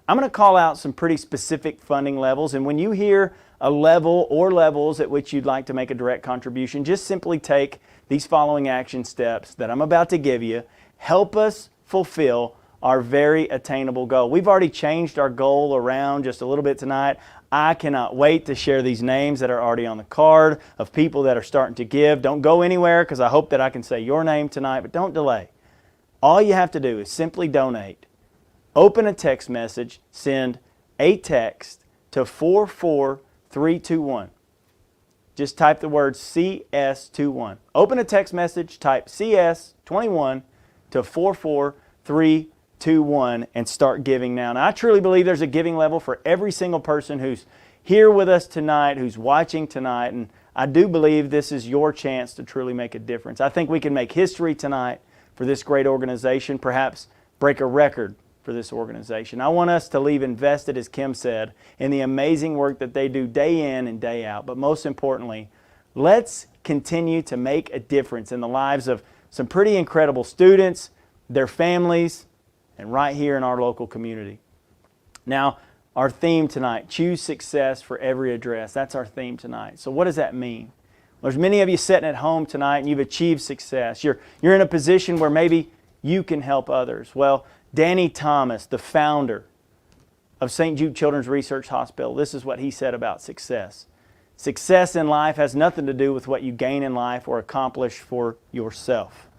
I'm going to call out some pretty specific funding levels, and when you hear a level or levels at which you'd like to make a direct contribution, just simply take these following action steps that I'm about to give you. Help us fulfill our very attainable goal. We've already changed our goal around just a little bit tonight. I cannot wait to share these names that are already on the card of people that are starting to give. Don't go anywhere because I hope that I can say your name tonight, but don't delay. All you have to do is simply donate. Open a text message, send a text to 44321. Just type the word CS21. Open a text message, type CS21 to 44321 and start giving now. Now, I truly believe there's a giving level for every single person who's here with us tonight, who's watching tonight, and I do believe this is your chance to truly make a difference. I think we can make history tonight for this great organization, perhaps break a record for this organization. I want us to leave invested, as Kim said, in the amazing work that they do day in and day out. But most importantly, let's continue to make a difference in the lives of some pretty incredible students, their families, and right here in our local community. Now, our theme tonight, choose success for every address. That's our theme tonight. So what does that mean? Well, there's many of you sitting at home tonight and you've achieved success. You're in a position where maybe you can help others. Well, Danny Thomas, the founder of St. Jude Children's Research Hospital, this is what he said about success. Success in life has nothing to do with what you gain in life or accomplish for yourself.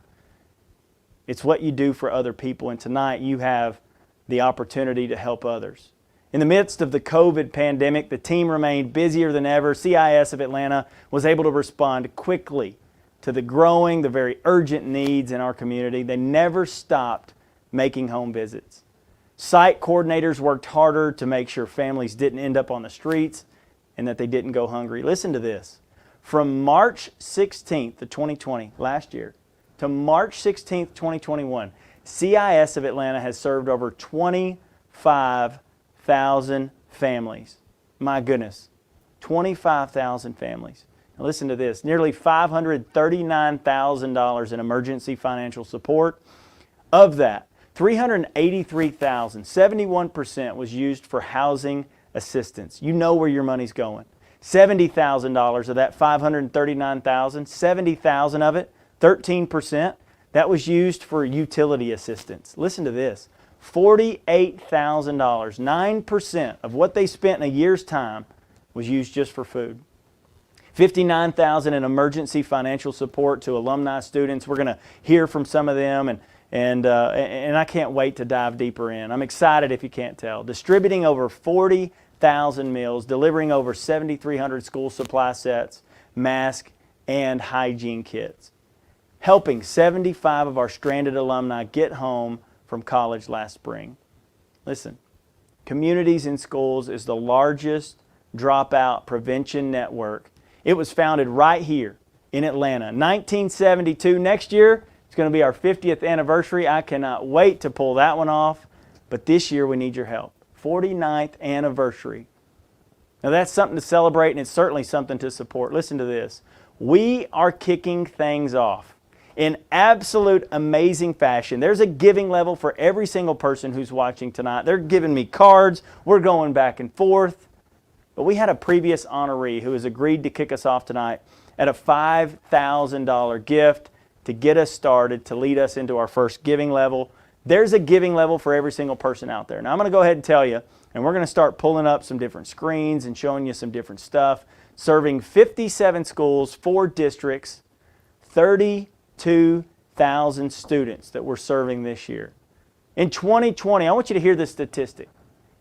It's what you do for other people, and tonight you have the opportunity to help others. In the midst of the COVID pandemic, the team remained busier than ever. CIS of Atlanta was able to respond quickly to the growing, the very urgent needs in our community. They never stopped making home visits. Site coordinators worked harder to make sure families didn't end up on the streets and that they didn't go hungry. Listen to this. From March 16th of 2020, last year, to March 16th, 2021, CIS of Atlanta has served over 25,000 families. My goodness, 25,000 families. Now listen to this, nearly $539,000 in emergency financial support. Of that, 383,000, 71% was used for housing assistance. You know where your money's going. $70,000 of that 539,000, 70,000 of it, 13%, that was used for utility assistance. Listen to this, $48,000, 9% of what they spent in a year's time was used just for food. $59,000 in emergency financial support to alumni students. We're going to hear from some of them, and I can't wait to dive deeper in. I'm excited if you can't tell. Distributing over 40,000 meals, delivering over 7,300 school supply sets, masks, and hygiene kits. Helping 75 of our stranded alumni get home from college last spring. Listen, Communities in Schools is the largest dropout prevention network. It was founded right here in Atlanta, 1972. Next year, it's going to be our 50th anniversary. I cannot wait to pull that one off. But this year, we need your help. 49th anniversary. Now, that's something to celebrate, and it's certainly something to support. Listen to this. We are kicking things off in absolute amazing fashion. There's a giving level for every single person who's watching tonight. They're giving me cards. We're going back and forth. But we had a previous honoree who has agreed to kick us off tonight at a $5,000 gift to get us started, to lead us into our first giving level. There's a giving level for every single person out there. Now, I'm going to go ahead and tell you, and we're going to start pulling up some different screens and showing you some different stuff. Serving 57 schools, 4 districts, 32,000 students that we're serving this year. In 2020, I want you to hear this statistic.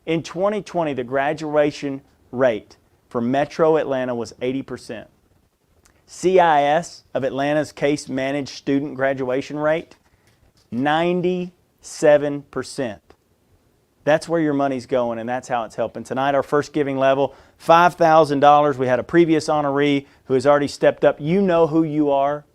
In 2020, the graduation rate for Metro Atlanta was 80%. CIS of Atlanta's case managed student graduation rate, 97%. That's where your money's going, and that's how it's helping. Tonight, our first giving level, $5,000. We had a previous honoree who has already stepped up. You know who you are.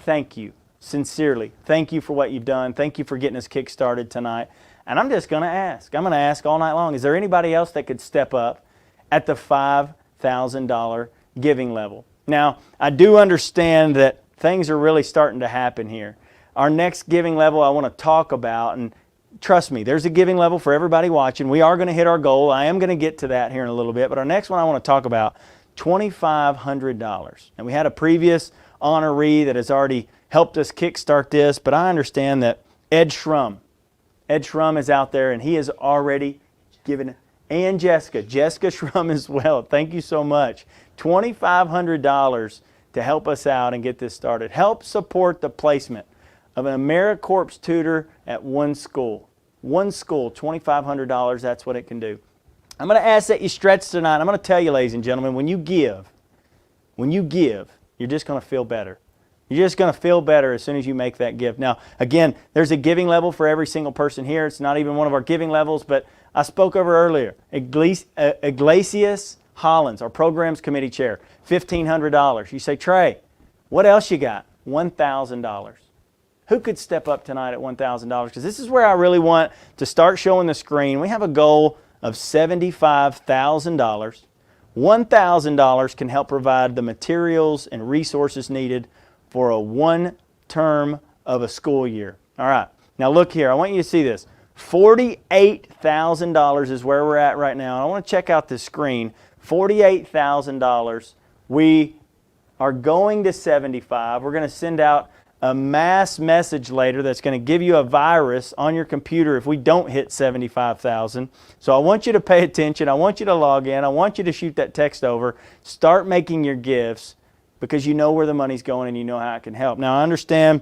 Thank you, sincerely. Thank you for what you've done. Thank you for getting us kick-started tonight. And I'm just going to ask. I'm going to ask all night long, is there anybody else that could step up at the $5,000 giving level? Now, I do understand that things are really starting to happen here. Our next giving level I want to talk about, and trust me, there's a giving level for everybody watching. We are going to hit our goal. I am going to get to that here in a little bit. But our next one I want to talk about, $2,500. And we had a previous honoree that has already helped us kickstart this, but I understand that Ed Schrum Ed Schrum is out there, and he has already given, and Jessica Schrum as well. Thank you so much. $2,500 to help us out and get this started. Help support the placement of an AmeriCorps tutor at one school. One school, $2,500, that's what it can do. I'm going to ask that you stretch tonight. I'm going to tell you, ladies and gentlemen, when you give, you're just going to feel better. You're just going to feel better as soon as you make that gift. Now, again, there's a giving level for every single person here. It's not even one of our giving levels, but I spoke over earlier. Iglesias Hollins, our programs committee chair, $1,500. You say, Trey, what else you got? $1,000. Who could step up tonight at $1,000? Because this is where I really want to start showing the screen. We have a goal of $75,000. $1,000 can help provide the materials and resources needed for a one term of a school year. All right, now look here. I want you to see this. $48,000 is where we're at right now. And I want to check out this screen. $48,000. We are going to 75. We're going to send out a mass message later that's going to give you a virus on your computer if we don't hit 75,000. So I want you to pay attention. I want you to log in. I want you to shoot that text over. Start making your gifts because you know where the money's going and you know how it can help. Now I understand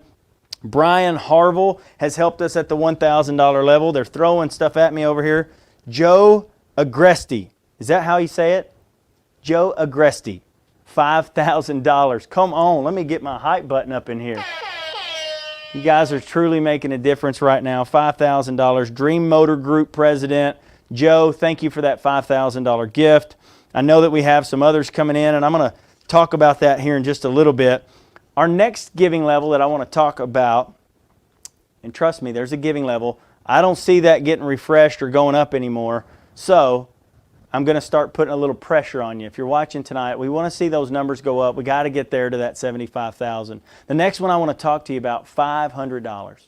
Brian Harville has helped us at the $1,000 level. They're throwing stuff at me over here. Joe Agresti. Is that how you say it? Joe Agresti. $5,000. Come on, let me get my hype button up in here. You guys are truly making a difference right now. $5,000. Dream Motor Group President. Joe, thank you for that $5,000 gift. I know that we have some others coming in, and I'm going to talk about that here in just a little bit. Our next giving level that I want to talk about, and trust me, there's a giving level. I don't see that getting refreshed or going up anymore. So I'm going to start putting a little pressure on you. If you're watching tonight, we want to see those numbers go up. We got to get there to that 75,000. The next one I want to talk to you about, $500.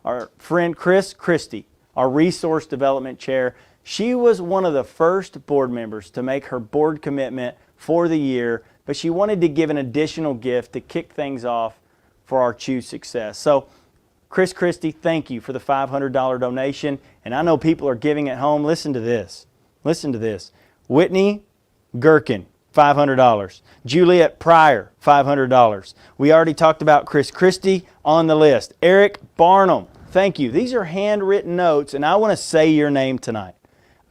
Our friend Chris Christie, our Resource Development Chair, she was one of the first board members to make her board commitment for the year, but she wanted to give an additional gift to kick things off for our Choose Success. So, Chris Christie, thank you for the $500 donation. And I know people are giving at home. Listen to this. Listen to this. Whitney Gherkin, $500. Juliet Pryor, $500. We already talked about Chris Christie on the list. Eric Barnum, thank you. These are handwritten notes, and I want to say your name tonight.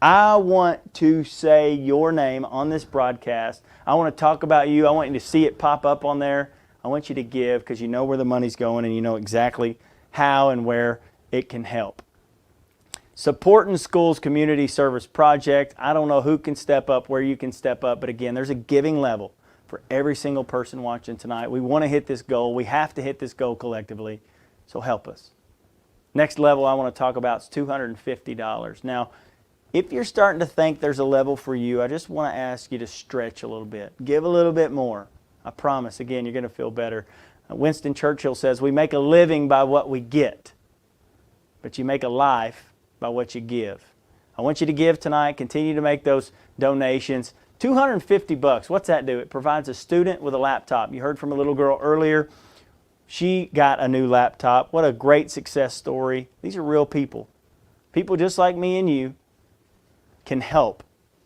I want to say your name on this broadcast. I want to talk about you. I want you to see it pop up on there. I want you to give because you know where the money's going and you know exactly how and where it can help. Supporting Schools Community Service Project. I don't know who can step up, where you can step up, but again, there's a giving level for every single person watching tonight. We want to hit this goal. We have to hit this goal collectively, so help us. Next level I want to talk about is $250. Now, if you're starting to think there's a level for you, I just want to ask you to stretch a little bit. Give a little bit more. I promise, again, you're going to feel better. Winston Churchill says, we make a living by what we get, but you make a life by what you give. I want you to give tonight. Continue to make those donations. $250, what's that do? It provides a student with a laptop. You heard from a little girl earlier. She got a new laptop. What a great success story. These are real people. People just like me and you can help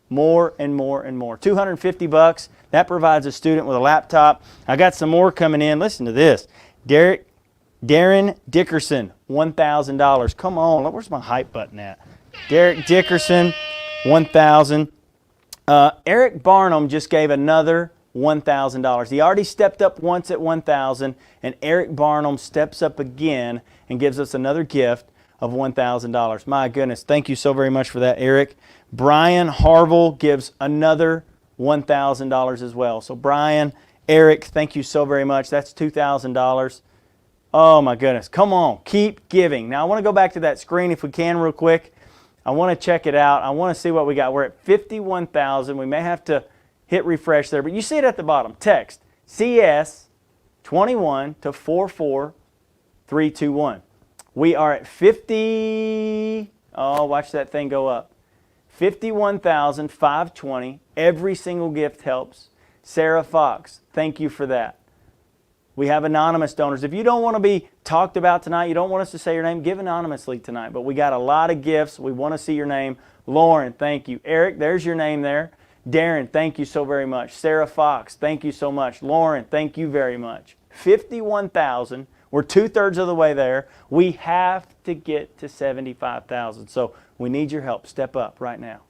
more and more and more. $250, that provides a student with a laptop. I got some more coming in. Listen to this. Darren Dickerson, $1,000. Come on, where's my hype button at? Derek Dickerson, $1,000. Eric Barnum just gave another $1,000. He already stepped up once at $1,000, and Eric Barnum steps up again and gives us another gift of $1,000. My goodness, thank you so very much for that, Eric. Brian Harville gives another $1,000 as well. So Brian, Eric, thank you so very much. That's $2,000. Oh my goodness, come on, keep giving. Now I want to go back to that screen if we can real quick. I want to check it out. I want to see what we got. We're at 51,000. We may have to hit refresh there, but you see it at the bottom. Text CS 21 to 44321. We are at 50, oh, watch that thing go up. 51,520. Every single gift helps. Sarah Fox, thank you for that. We have anonymous donors. If you don't want to be talked about tonight, you don't want us to say your name, give anonymously tonight. But we got a lot of gifts. We want to see your name. Lauren, thank you. Eric, there's your name there. Darren, thank you so very much. Sarah Fox, thank you so much. Lauren, thank you very much. 51,000. We're 2/3 of the way there. We have to get to 75,000. So we need your help. Step up right now.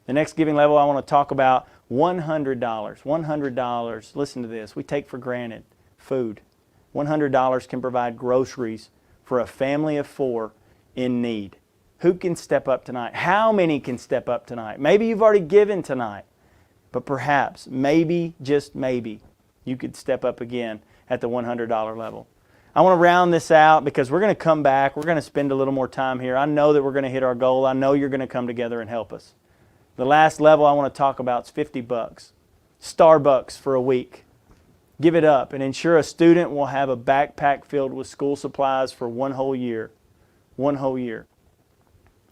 The next giving level I want to talk about, $100. $100. Listen to this. We take for granted food. $100 can provide groceries for a family of 4 in need. Who can step up tonight? How many can step up tonight? Maybe you've already given tonight, but perhaps, maybe, just maybe, you could step up again at the $100 level. I want to round this out because we're going to come back. We're going to spend a little more time here. I know that we're going to hit our goal. I know you're going to come together and help us. The last level I want to talk about is $50. Starbucks for a week. Give it up and ensure a student will have a backpack filled with school supplies for one whole year. One whole year.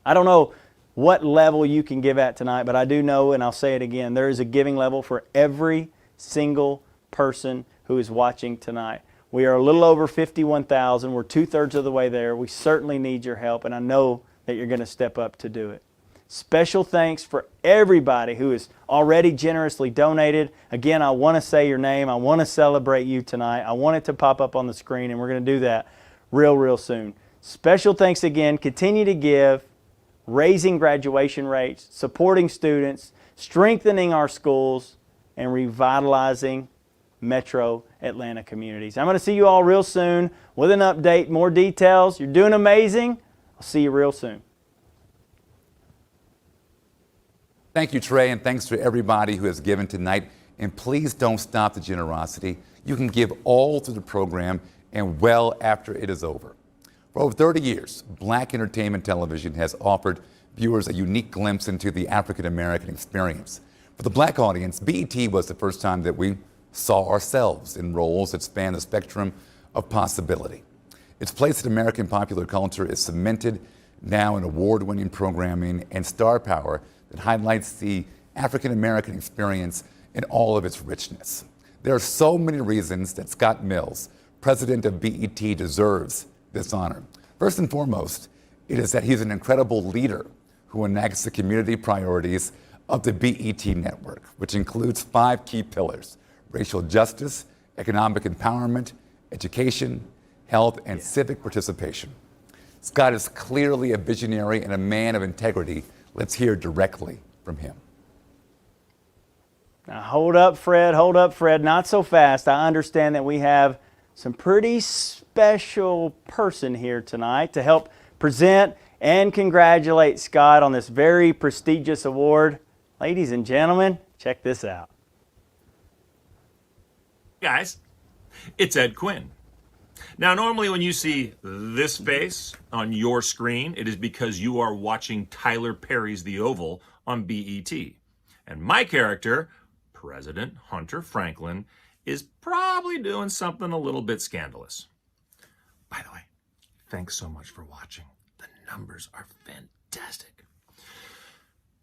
I don't know what level you can give at tonight, but I do know, and I'll say it again, there is a giving level for every single person who is watching tonight. We are a little over 51,000. We're 2/3 of the way there. We certainly need your help, and I know that you're going to step up to do it. Special thanks for everybody who has already generously donated. Again, I want to say your name. I want to celebrate you tonight. I want it to pop up on the screen, and we're going to do that real soon. Special thanks again. Continue to give, raising graduation rates, supporting students, strengthening our schools, and revitalizing Metro Atlanta communities. I'm going to see you all real soon with an update, more details. You're doing amazing. I'll see you real soon. Thank you, Trey, and thanks to everybody who has given tonight. And please don't stop the generosity. You can give all through the program and well after it is over. For over 30 years, Black entertainment television has offered viewers a unique glimpse into the African American experience. For the Black audience, BET was the first time that we saw ourselves in roles that span the spectrum of possibility. Its place in American popular culture is cemented now in award-winning programming and star power that highlights the African American experience in all of its richness. There are so many reasons that Scott Mills, president of BET, deserves this honor. First and foremost, it is that he's an incredible leader who enacts the community priorities of the BET network, which includes 5 key pillars: racial justice, economic empowerment, education, health, and civic participation. Scott is clearly a visionary and a man of integrity. Let's hear directly from him. Now hold up, Fred. Hold up, Fred. Not so fast. I understand that we have some pretty special person here tonight to help present and congratulate Scott on this very prestigious award. Ladies and gentlemen, check this out. Guys, it's Ed Quinn. Now, normally when you see this face on your screen, it is because you are watching Tyler Perry's The Oval on BET. And my character, President Hunter Franklin, is probably doing something a little bit scandalous. By the way, thanks so much for watching. The numbers are fantastic.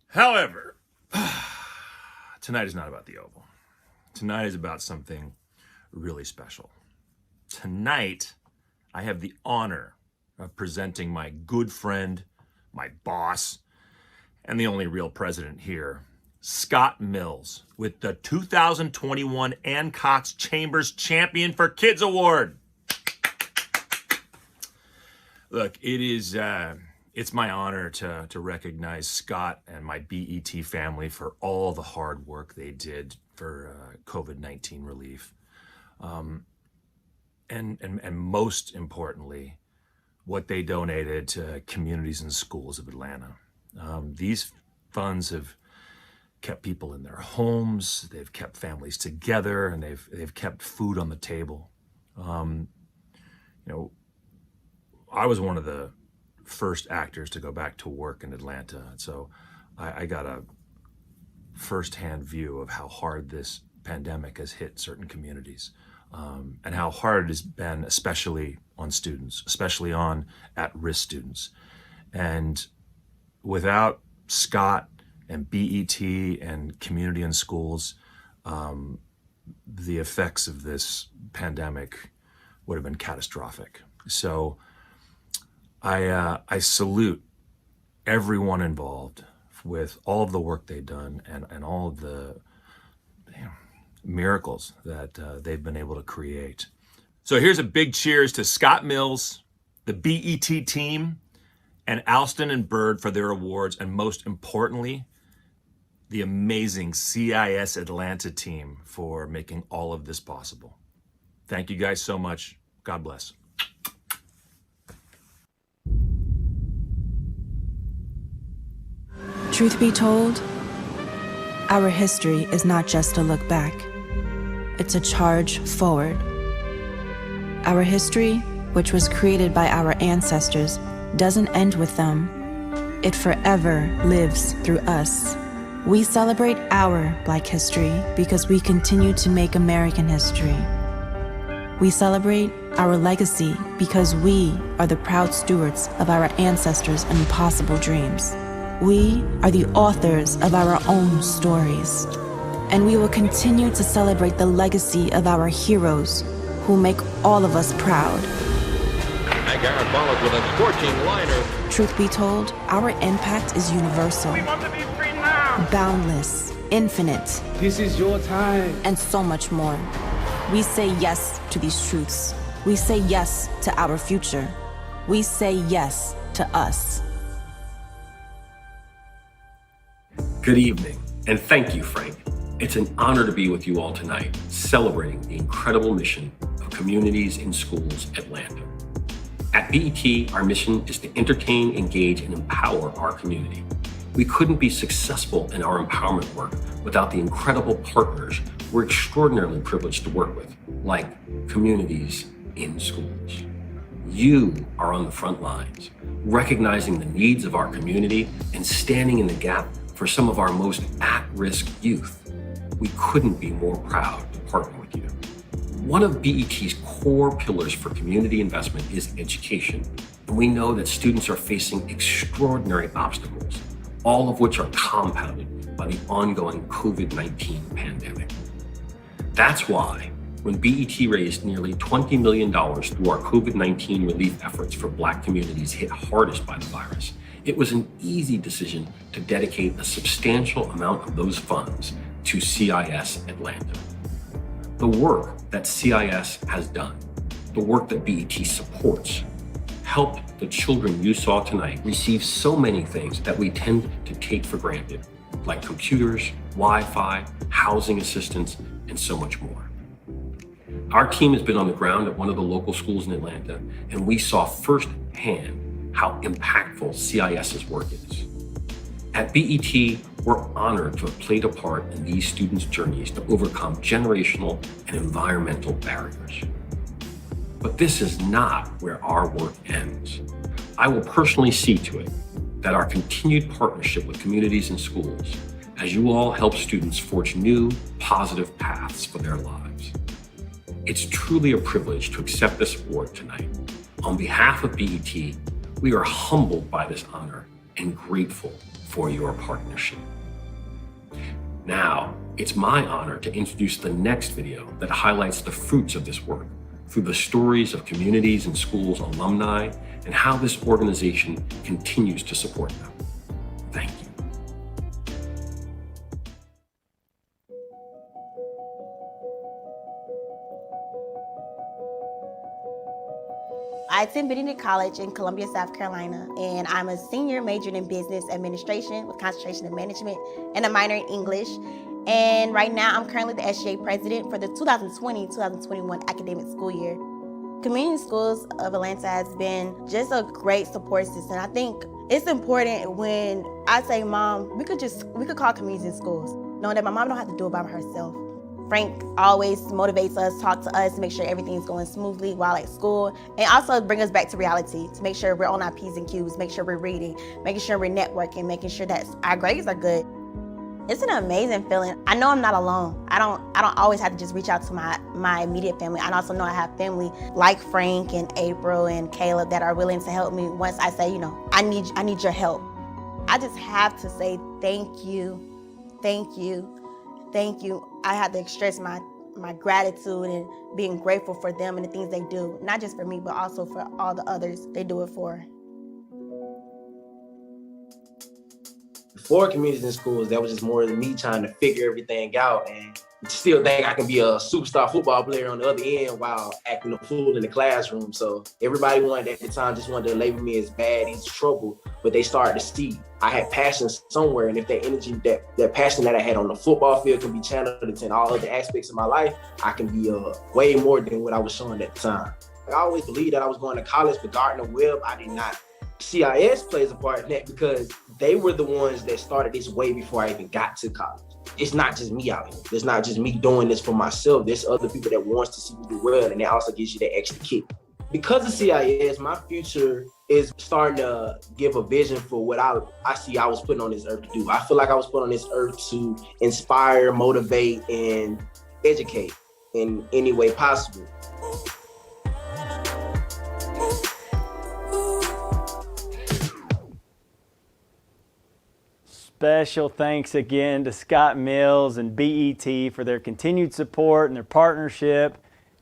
However, tonight is not about The Oval. Tonight is about something really special. Tonight, I have the honor of presenting my good friend, my boss, and the only real president here, Scott Mills, with the 2021 Anne Cox Chambers Champion for Kids Award. Look, it's my honor to recognize Scott and my BET family for all the hard work they did for COVID-19 relief. And most importantly, what they donated to communities and schools of Atlanta. These funds have kept people in their homes, they've kept families together, and they've kept food on the table. I was one of the first actors to go back to work in Atlanta, so I got a firsthand view of how hard this pandemic has hit certain communities. And how hard it has been, especially on students, especially on at-risk students. And without Scott and BET and community and schools, the effects of this pandemic would have been catastrophic. So I salute everyone involved with all of the work they've done and all of the miracles that they've been able to create. So here's a big cheers to Scott Mills, the BET team, and Alston and Bird for their awards, and most importantly, the amazing CIS Atlanta team for making all of this possible. Thank you guys so much. God bless. Truth be told, our history is not just a look back. It's a charge forward. Our history, which was created by our ancestors, doesn't end with them. It forever lives through us. We celebrate our Black history because we continue to make American history. We celebrate our legacy because we are the proud stewards of our ancestors' impossible dreams. We are the authors of our own stories. And we will continue to celebrate the legacy of our heroes who make all of us proud. Garrett followed with a scorching liner. Truth be told, our impact is universal, boundless, infinite. This is your time. And so much more. We say yes to these truths. We say yes to our future. We say yes to us. Good evening, and thank you, Frank. It's an honor to be with you all tonight, celebrating the incredible mission of Communities in Schools Atlanta. At BET, our mission is to entertain, engage, and empower our community. We couldn't be successful in our empowerment work without the incredible partners we're extraordinarily privileged to work with, like Communities in Schools. You are on the front lines, recognizing the needs of our community and standing in the gap for some of our most at-risk youth. We couldn't be more proud to partner with you. One of BET's core pillars for community investment is education, and we know that students are facing extraordinary obstacles, all of which are compounded by the ongoing COVID-19 pandemic. That's why, when BET raised nearly $20 million through our COVID-19 relief efforts for Black communities hit hardest by the virus, it was an easy decision to dedicate a substantial amount of those funds to CIS Atlanta. The work that CIS has done, the work that BET supports, helped the children you saw tonight receive so many things that we tend to take for granted, like computers, Wi-Fi, housing assistance, and so much more. Our team has been on the ground at one of the local schools in Atlanta, and we saw firsthand how impactful CIS's work is. At BET, we're honored to have played a part in these students' journeys to overcome generational and environmental barriers. But this is not where our work ends. I will personally see to it that our continued partnership with Communities in Schools, as you all help students forge new, positive paths for their lives. It's truly a privilege to accept this award tonight. On behalf of BET, we are humbled by this honor and grateful for your partnership. Now, it's my honor to introduce the next video that highlights the fruits of this work through the stories of Communities in Schools alumni and how this organization continues to support them. Thank you. I attend Benedict College in Columbia, South Carolina, and I'm a senior majoring in business administration with concentration in management and a minor in English. And right now, I'm currently the SGA president for the 2020-2021 academic school year. Community Schools of Atlanta has been just a great support system. I think it's important when I say, Mom, we could call Communities in Schools, knowing that my mom don't have to do it by herself. Frank always motivates us, talk to us, make sure everything's going smoothly while at school, and also bring us back to reality to make sure we're on our P's and Q's, make sure we're reading, making sure we're networking, making sure that our grades are good. It's an amazing feeling. I know I'm not alone. I don't always have to just reach out to my immediate family. I also know I have family like Frank and April and Caleb that are willing to help me once I say, I need your help. I just have to say thank you, thank you, thank you. I had to express my my gratitude and being grateful for them and the things they do, not just for me, but also for all the others they do it for. Before communities in schools, that was just more than me trying to figure everything out and still think I can be a superstar football player on the other end while acting a fool in the classroom. So everybody wanted at the time just wanted to label me as bad, he's trouble, but they started to see I had passion somewhere, and if that energy, that passion that I had on the football field can be channeled into all other aspects of my life, I can be way more than what I was showing at the time. I always believed that I was going to college, but Gardner-Webb, I did not. CIS plays a part in that because they were the ones that started this way before I even got to college. It's not just me out here. It's not just me doing this for myself. There's other people that wants to see me do well, and that also gives you that extra kick. Because of CIS, my future is starting to give a vision for what I see I was put on this earth to do. I feel like I was put on this earth to inspire, motivate, and educate in any way possible. Special thanks again to Scott Mills and BET for their continued support and their partnership.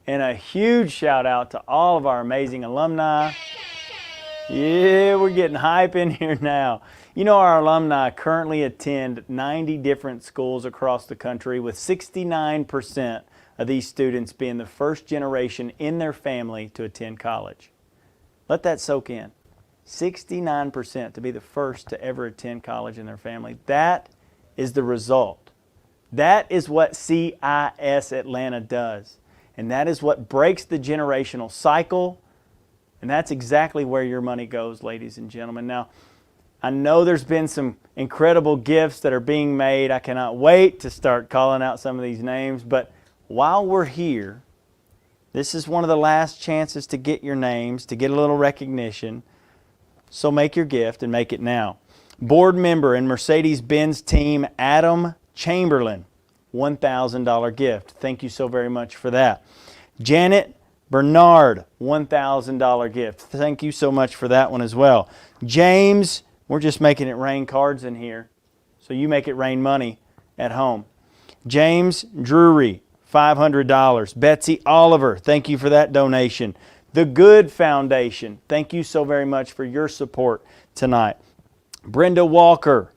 And a huge shout out to all of our amazing alumni. Yeah, we're getting hype in here now. You know, our alumni currently attend 90 different schools across the country, with 69% of these students being the first generation in their family to attend college. Let that soak in. 69% to be the first to ever attend college in their family. That is the result. That is what CIS Atlanta does. And that is what breaks the generational cycle. And that's exactly where your money goes, ladies and gentlemen. Now, I know there's been some incredible gifts that are being made. I cannot wait to start calling out some of these names. But while we're here, this is one of the last chances to get your names, to get a little recognition. So make your gift and make it now. Board member and Mercedes-Benz team, Adam Chamberlain, $1,000 gift. Thank you so very much for that. Janet Bernard, $1,000 gift. Thank you so much for that one as well. James, we're just making it rain cards in here, so you make it rain money at home. James Drury, $500. Betsy Oliver, thank you for that donation. The Good Foundation, thank you so very much for your support tonight. Brenda Walker,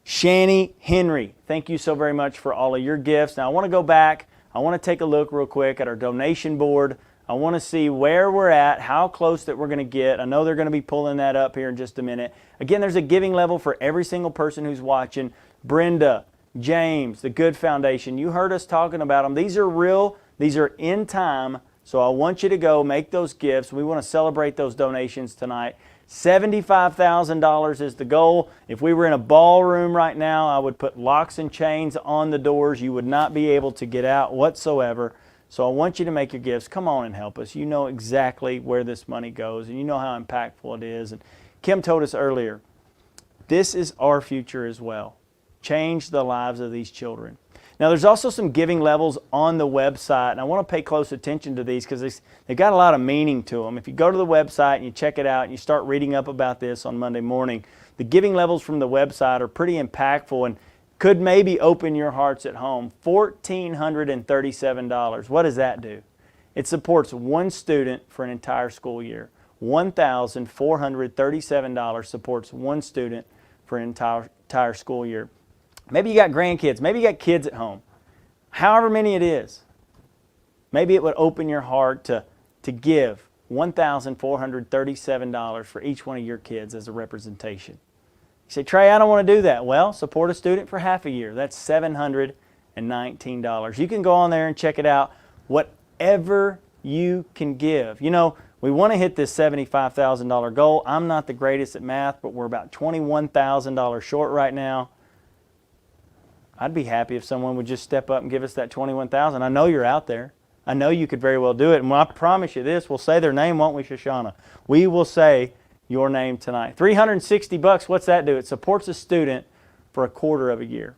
Shani Henry, thank you so very much for all of your gifts. Now I want to go back, I want to take a look real quick at our donation board. I want to see where we're at, how close that we're going to get. I know they're going to be pulling that up here in just a minute. Again, there's a giving level for every single person who's watching. Brenda, James, the Good Foundation, you heard us talking about them. These are real, these are in time. So I want you to go make those gifts. We want to celebrate those donations tonight. $75,000 is the goal. If we were in a ballroom right now, I would put locks and chains on the doors. You would not be able to get out whatsoever. So I want you to make your gifts. Come on and help us. You know exactly where this money goes, and you know how impactful it is. And Kim told us earlier, this is our future as well. Change the lives of these children. Now, there's also some giving levels on the website, and I want to pay close attention to these because they've got a lot of meaning to them. If you go to the website and you check it out and you start reading up about this on Monday morning, the giving levels from the website are pretty impactful and could maybe open your hearts at home. $1,437. What does that do? It supports one student for an entire school year. $1,437 supports one student for an entire school year. Maybe you got grandkids. Maybe you got kids at home. However many it is, maybe it would open your heart to give $1,437 for each one of your kids as a representation. You say, Trey, I don't want to do that. Well, support a student for half a year. That's $719. You can go on there and check it out. Whatever you can give. You know, we want to hit this $75,000 goal. I'm not the greatest at math, but we're about $21,000 short right now. I'd be happy if someone would just step up and give us that $21,000. I know you're out there. I know you could very well do it. And I promise you this, we'll say their name, won't we, Shoshana? We will say your name tonight. $360, what's that do? It supports a student for a quarter of a year.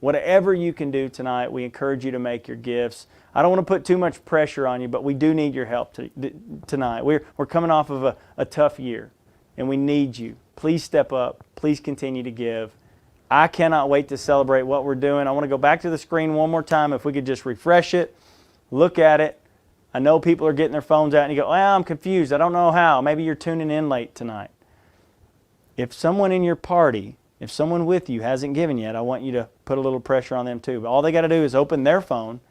Whatever you can do tonight, we encourage you to make your gifts. I don't want to put too much pressure on you, but we do need your help tonight. We're coming off of a tough year, and we need you. Please step up. Please continue to give. I cannot wait to celebrate what we're doing. I want to go back to the screen one more time. If we could just refresh it. look at it. I know people are getting their phones out and you go, well, I'm confused. I don't know how. Maybe you're tuning in late tonight. If someone in your party, if someone with you hasn't given yet, I want you to put a little pressure on them too. But all they got to do is open their phone,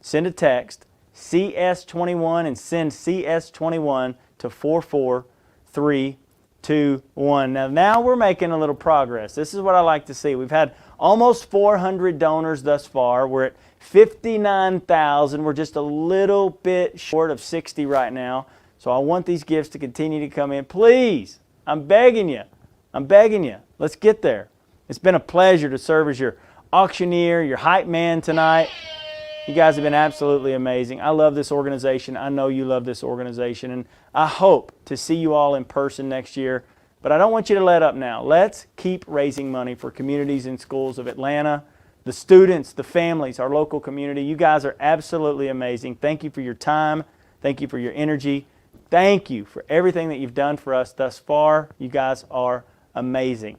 send a text, CS21, and send CS21 to 44321. Now we're making a little progress. This is what I like to see. We've had almost 400 donors thus far. We're at 59,000. We're just a little bit short of 60 right now. So I want these gifts to continue to come in. Please, I'm begging you. Let's get there. It's been a pleasure to serve as your auctioneer, your hype man tonight. You guys have been absolutely amazing. I love this organization. I know you love this organization. And I hope to see you all in person next year. But I don't want you to let up now. Let's keep raising money for communities and schools of Atlanta, the students, the families, our local community. You guys are absolutely amazing. Thank you for your time. Thank you for your energy. Thank you for everything that you've done for us thus far. You guys are amazing.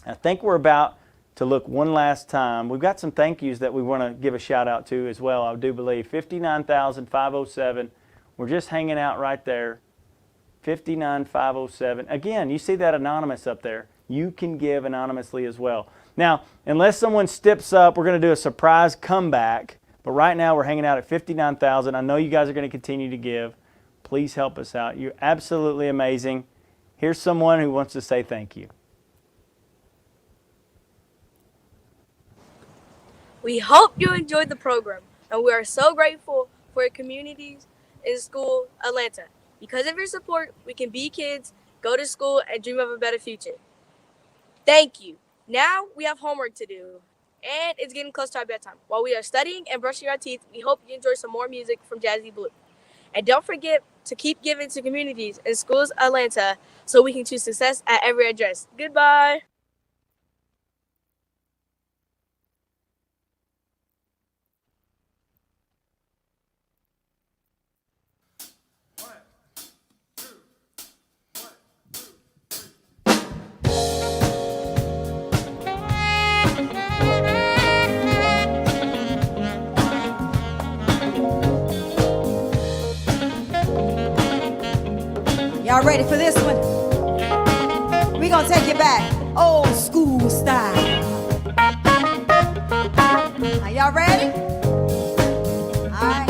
I think we're about to look one last time. We've got some thank yous that we want to give a shout out to as well, I do believe. 59,507. We're just hanging out right there. 59,507. Again, you see that anonymous up there. You can give anonymously as well. Now, unless someone steps up, we're going to do a surprise comeback. But right now, we're hanging out at 59,000. I know you guys are going to continue to give. Please help us out. You're absolutely amazing. Here's someone who wants to say thank you. We hope you enjoyed the program, and we are so grateful for your communities in school, Atlanta. Because of your support, we can be kids, go to school, and dream of a better future. Thank you. Now we have homework to do, and it's getting close to our bedtime. While we are studying and brushing our teeth, we hope you enjoy some more music from Jazzy Blue. And don't forget to keep giving to communities and schools, Atlanta, so we can choose success at every address. Goodbye. Y'all ready for this one? We gonna take you back, old school style. Are y'all ready? Alright,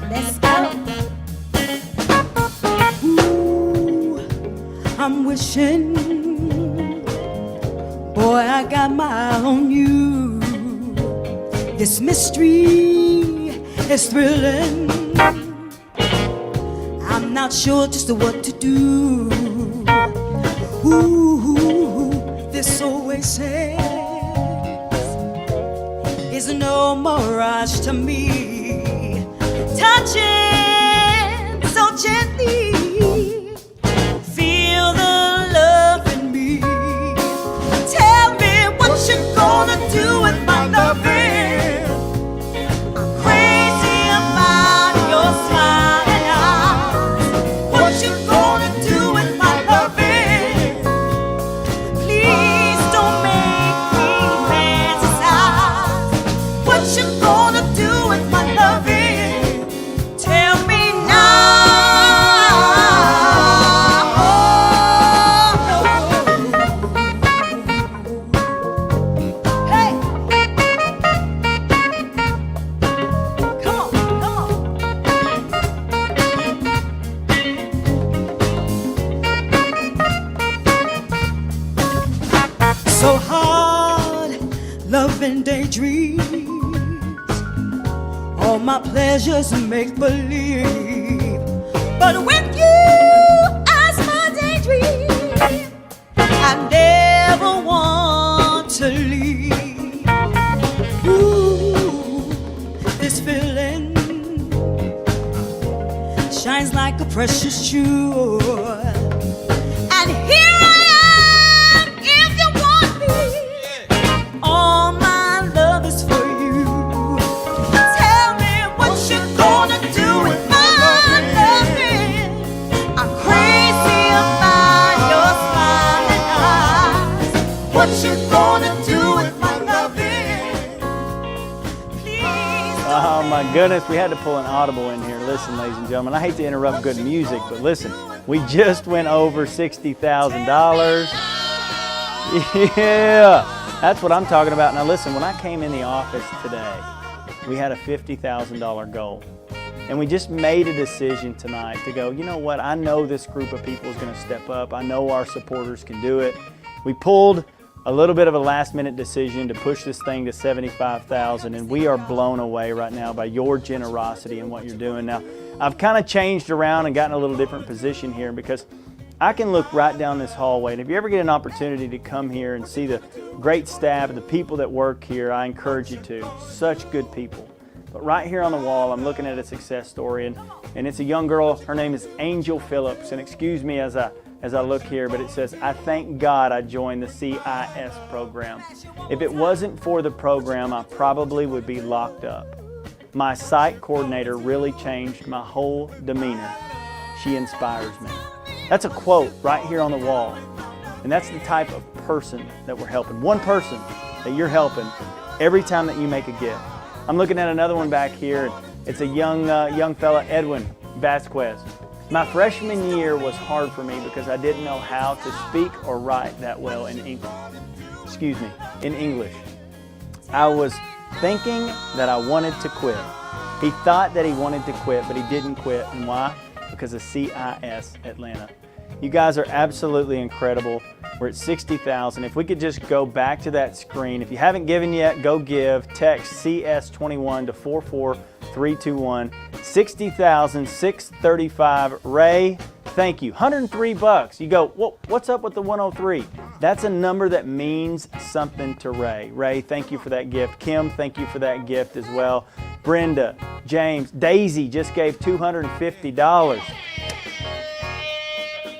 let's go. Ooh, I'm wishing, boy, I got my eye on you. This mystery is thrilling. I'm not sure just what to do. Ooh, this oasis is no mirage to me. Touching so gently, feel the love in me. Tell me what you're gonna do with my loving. I'm crazy about your smile. What you gonna do with my loving? Please don't make me fantasize. What you gonna do with my loving? Tell me now. Hey, come on, come on. So hard, loving daydreams. All my pleasures make believe. But with you as my daydream, I never want to leave. Ooh, this feeling shines like a precious jewel. And here I am, if you want me. All my love is for you. Tell me what you're gonna do with my loving. I'm crazy about your smiling eyes. What you gonna do with my loving? Please. Oh my my goodness, we had to pull an audible in here. Listen, ladies and gentlemen, I hate to interrupt good music, but listen, we just went over $60,000. Yeah, that's what I'm talking about. Now listen, when I came in the office today, we had a $50,000 goal. And we just made a decision tonight to go, you know what, I know this group of people is going to step up. I know our supporters can do it. We pulled a little bit of a last minute decision to push this thing to $75,000, and we are blown away right now by your generosity and what you're doing. Now, I've kind of changed around and gotten a little different position here because I can look right down this hallway, and if you ever get an opportunity to come here and see the great staff, the people that work here, I encourage you to. Such good people. But right here on the wall, I'm looking at a success story, and it's a young girl. Her name is Angel Phillips, and excuse me as I look here, but it says, I thank God I joined the CIS program. If it wasn't for the program, I probably would be locked up. My site coordinator really changed my whole demeanor. She inspires me. That's a quote right here on the wall. And that's the type of person that we're helping. One person that you're helping every time that you make a gift. I'm looking at another one back here. It's a young fella, Edwin Vasquez. My freshman year was hard for me because I didn't know how to speak or write that well in English. I was thinking that I wanted to quit. He thought that he wanted to quit, but he didn't quit. And why? Because of CIS Atlanta. You guys are absolutely incredible. We're at 60,000. If we could just go back to that screen. If you haven't given yet, go give. Text CS21 to 44321. 60,635. Ray, thank you. $103. You go, what's up with the 103? That's a number that means something to Ray. Ray, thank you for that gift. Kim, thank you for that gift as well. Brenda, James, Daisy just gave $250.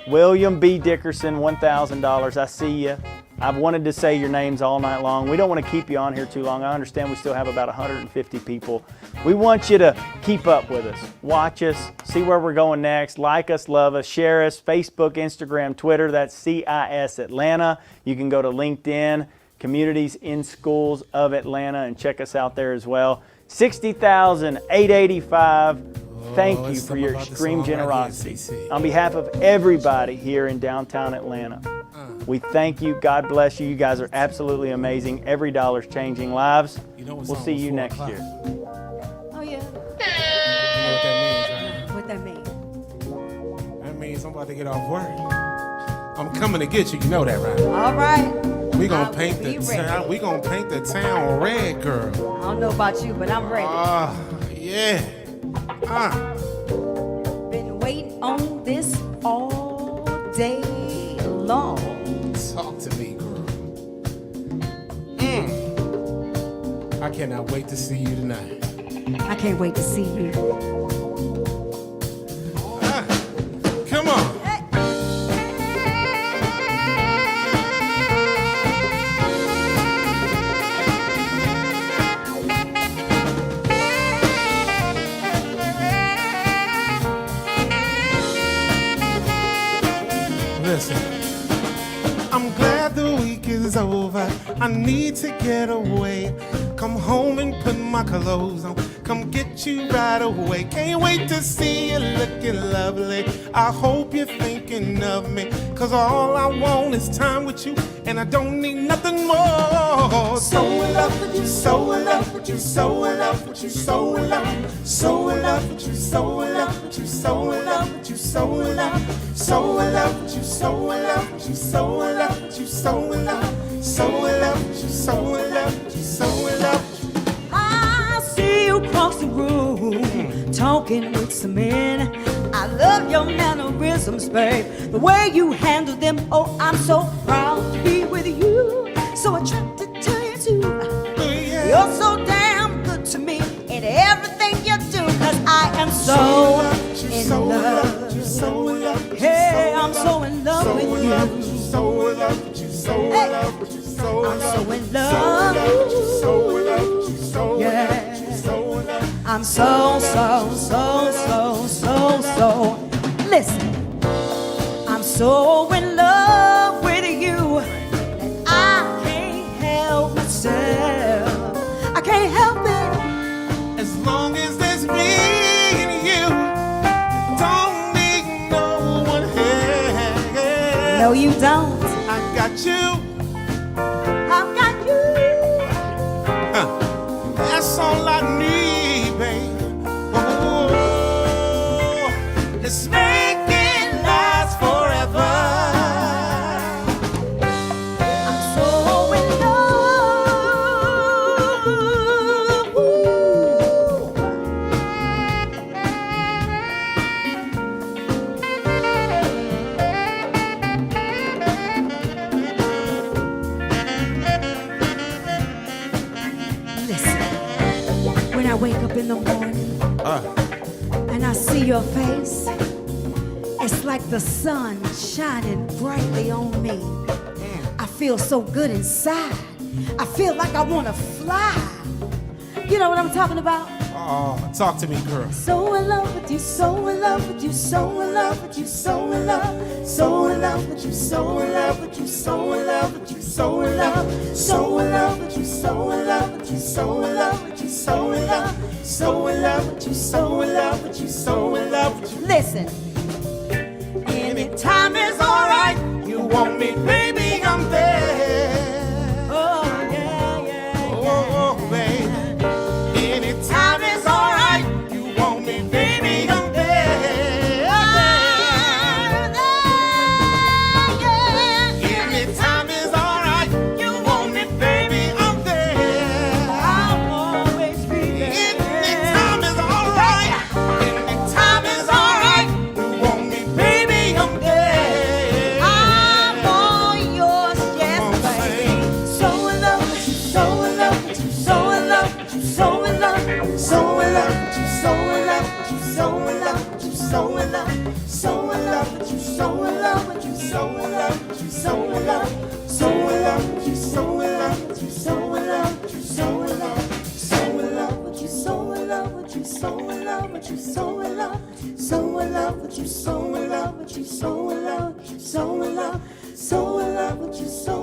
William B. Dickerson, $1,000. I see you. I've wanted to say your names all night long. We don't want to keep you on here too long. I understand we still have about 150 people. We want you to keep up with us. Watch us, see where we're going next. Like us, love us, share us. Facebook, Instagram, Twitter. That's CIS Atlanta. You can go to LinkedIn, Communities in Schools of Atlanta, and check us out there as well. 60,885. Thank you for your extreme generosity. On behalf of everybody here in downtown Atlanta, we thank you. God bless you. You guys are absolutely amazing. Every dollar's changing lives. We'll see you next year. Oh, yeah. You know what that means, right? What that mean? That means I'm about to get off work. I'm coming to get you. You know that, right? All right. We gonna paint the town. We gonna paint the town red, girl. I don't know about you, but I'm ready. Yeah. Been waiting on this all day long. Talk to me, girl. I cannot wait to see you tonight. I can't wait to see you. Come on. Listen, I'm glad the week is over. I need to get away. Come home and put my clothes on. Come get you right away. Can't wait to see you looking lovely. I hope you're thinking of me, 'cause all I want is time with you, and I don't need nothing more. So in love with you, so in love with you, so in love with you, so in love, so in love with you, so in love with you, so in love with you, so in love, so in love with you, so in love with you, so in love with you, so in love, so in love with you, so in love with you, so in love. I see you across the room, talking with some men. I love your mannerisms, babe. The way you handle them, oh, I'm so proud to be with you. So attracted to you too. You're so damn good to me in everything you do, 'cause I am so in love. Hey, I'm so in love with you. So in love with you, so in love with you, so I'm so in love with you, so in love with you, so yeah. I'm so listen, I'm so in love with you that I can't help myself. I can't help it. As long as No, you don't. I got you. I've got you. That's all I need, babe. Oh, let's make it last forever. I'm so in love. Ooh. Listen, when I wake up in the morning and I see your face, it's like the sun shining brightly on me. I feel so good inside. I feel like I want to fly. You know what I'm talking about? Oh, talk to me, girl. So in love with you, so in love with you, so in love with you, so in love, so in love with you, so in love with you, so in love with you, so in love, so in love with you, so in love with you, so in love with you, so in love, so in love with you, so in love with you, so in love with you. Listen. Anytime is alright. You want me, baby, I'm there. Oh, yeah, yeah, oh, baby. Anytime is alright. You want me, baby, I'm there. Anytime is alright. You want me, baby, I'm there. I'll always be there. Anytime is alright. Anytime is alright. You want me, baby, I'm there. I'm all yours, yes, baby. So in love with you, so in love with you, so in love with you, so in love, so in love with you, so in love with you, so in love with you, so in love, so in love with you, so in love with you, so in love with you, so in love, so in love with you, so in love with you, so in love with you, so in love, so in love with you, so in love with you, so in love with you, so in love, so in love with you, so in love with you, so in love, so in love, so in love with you, so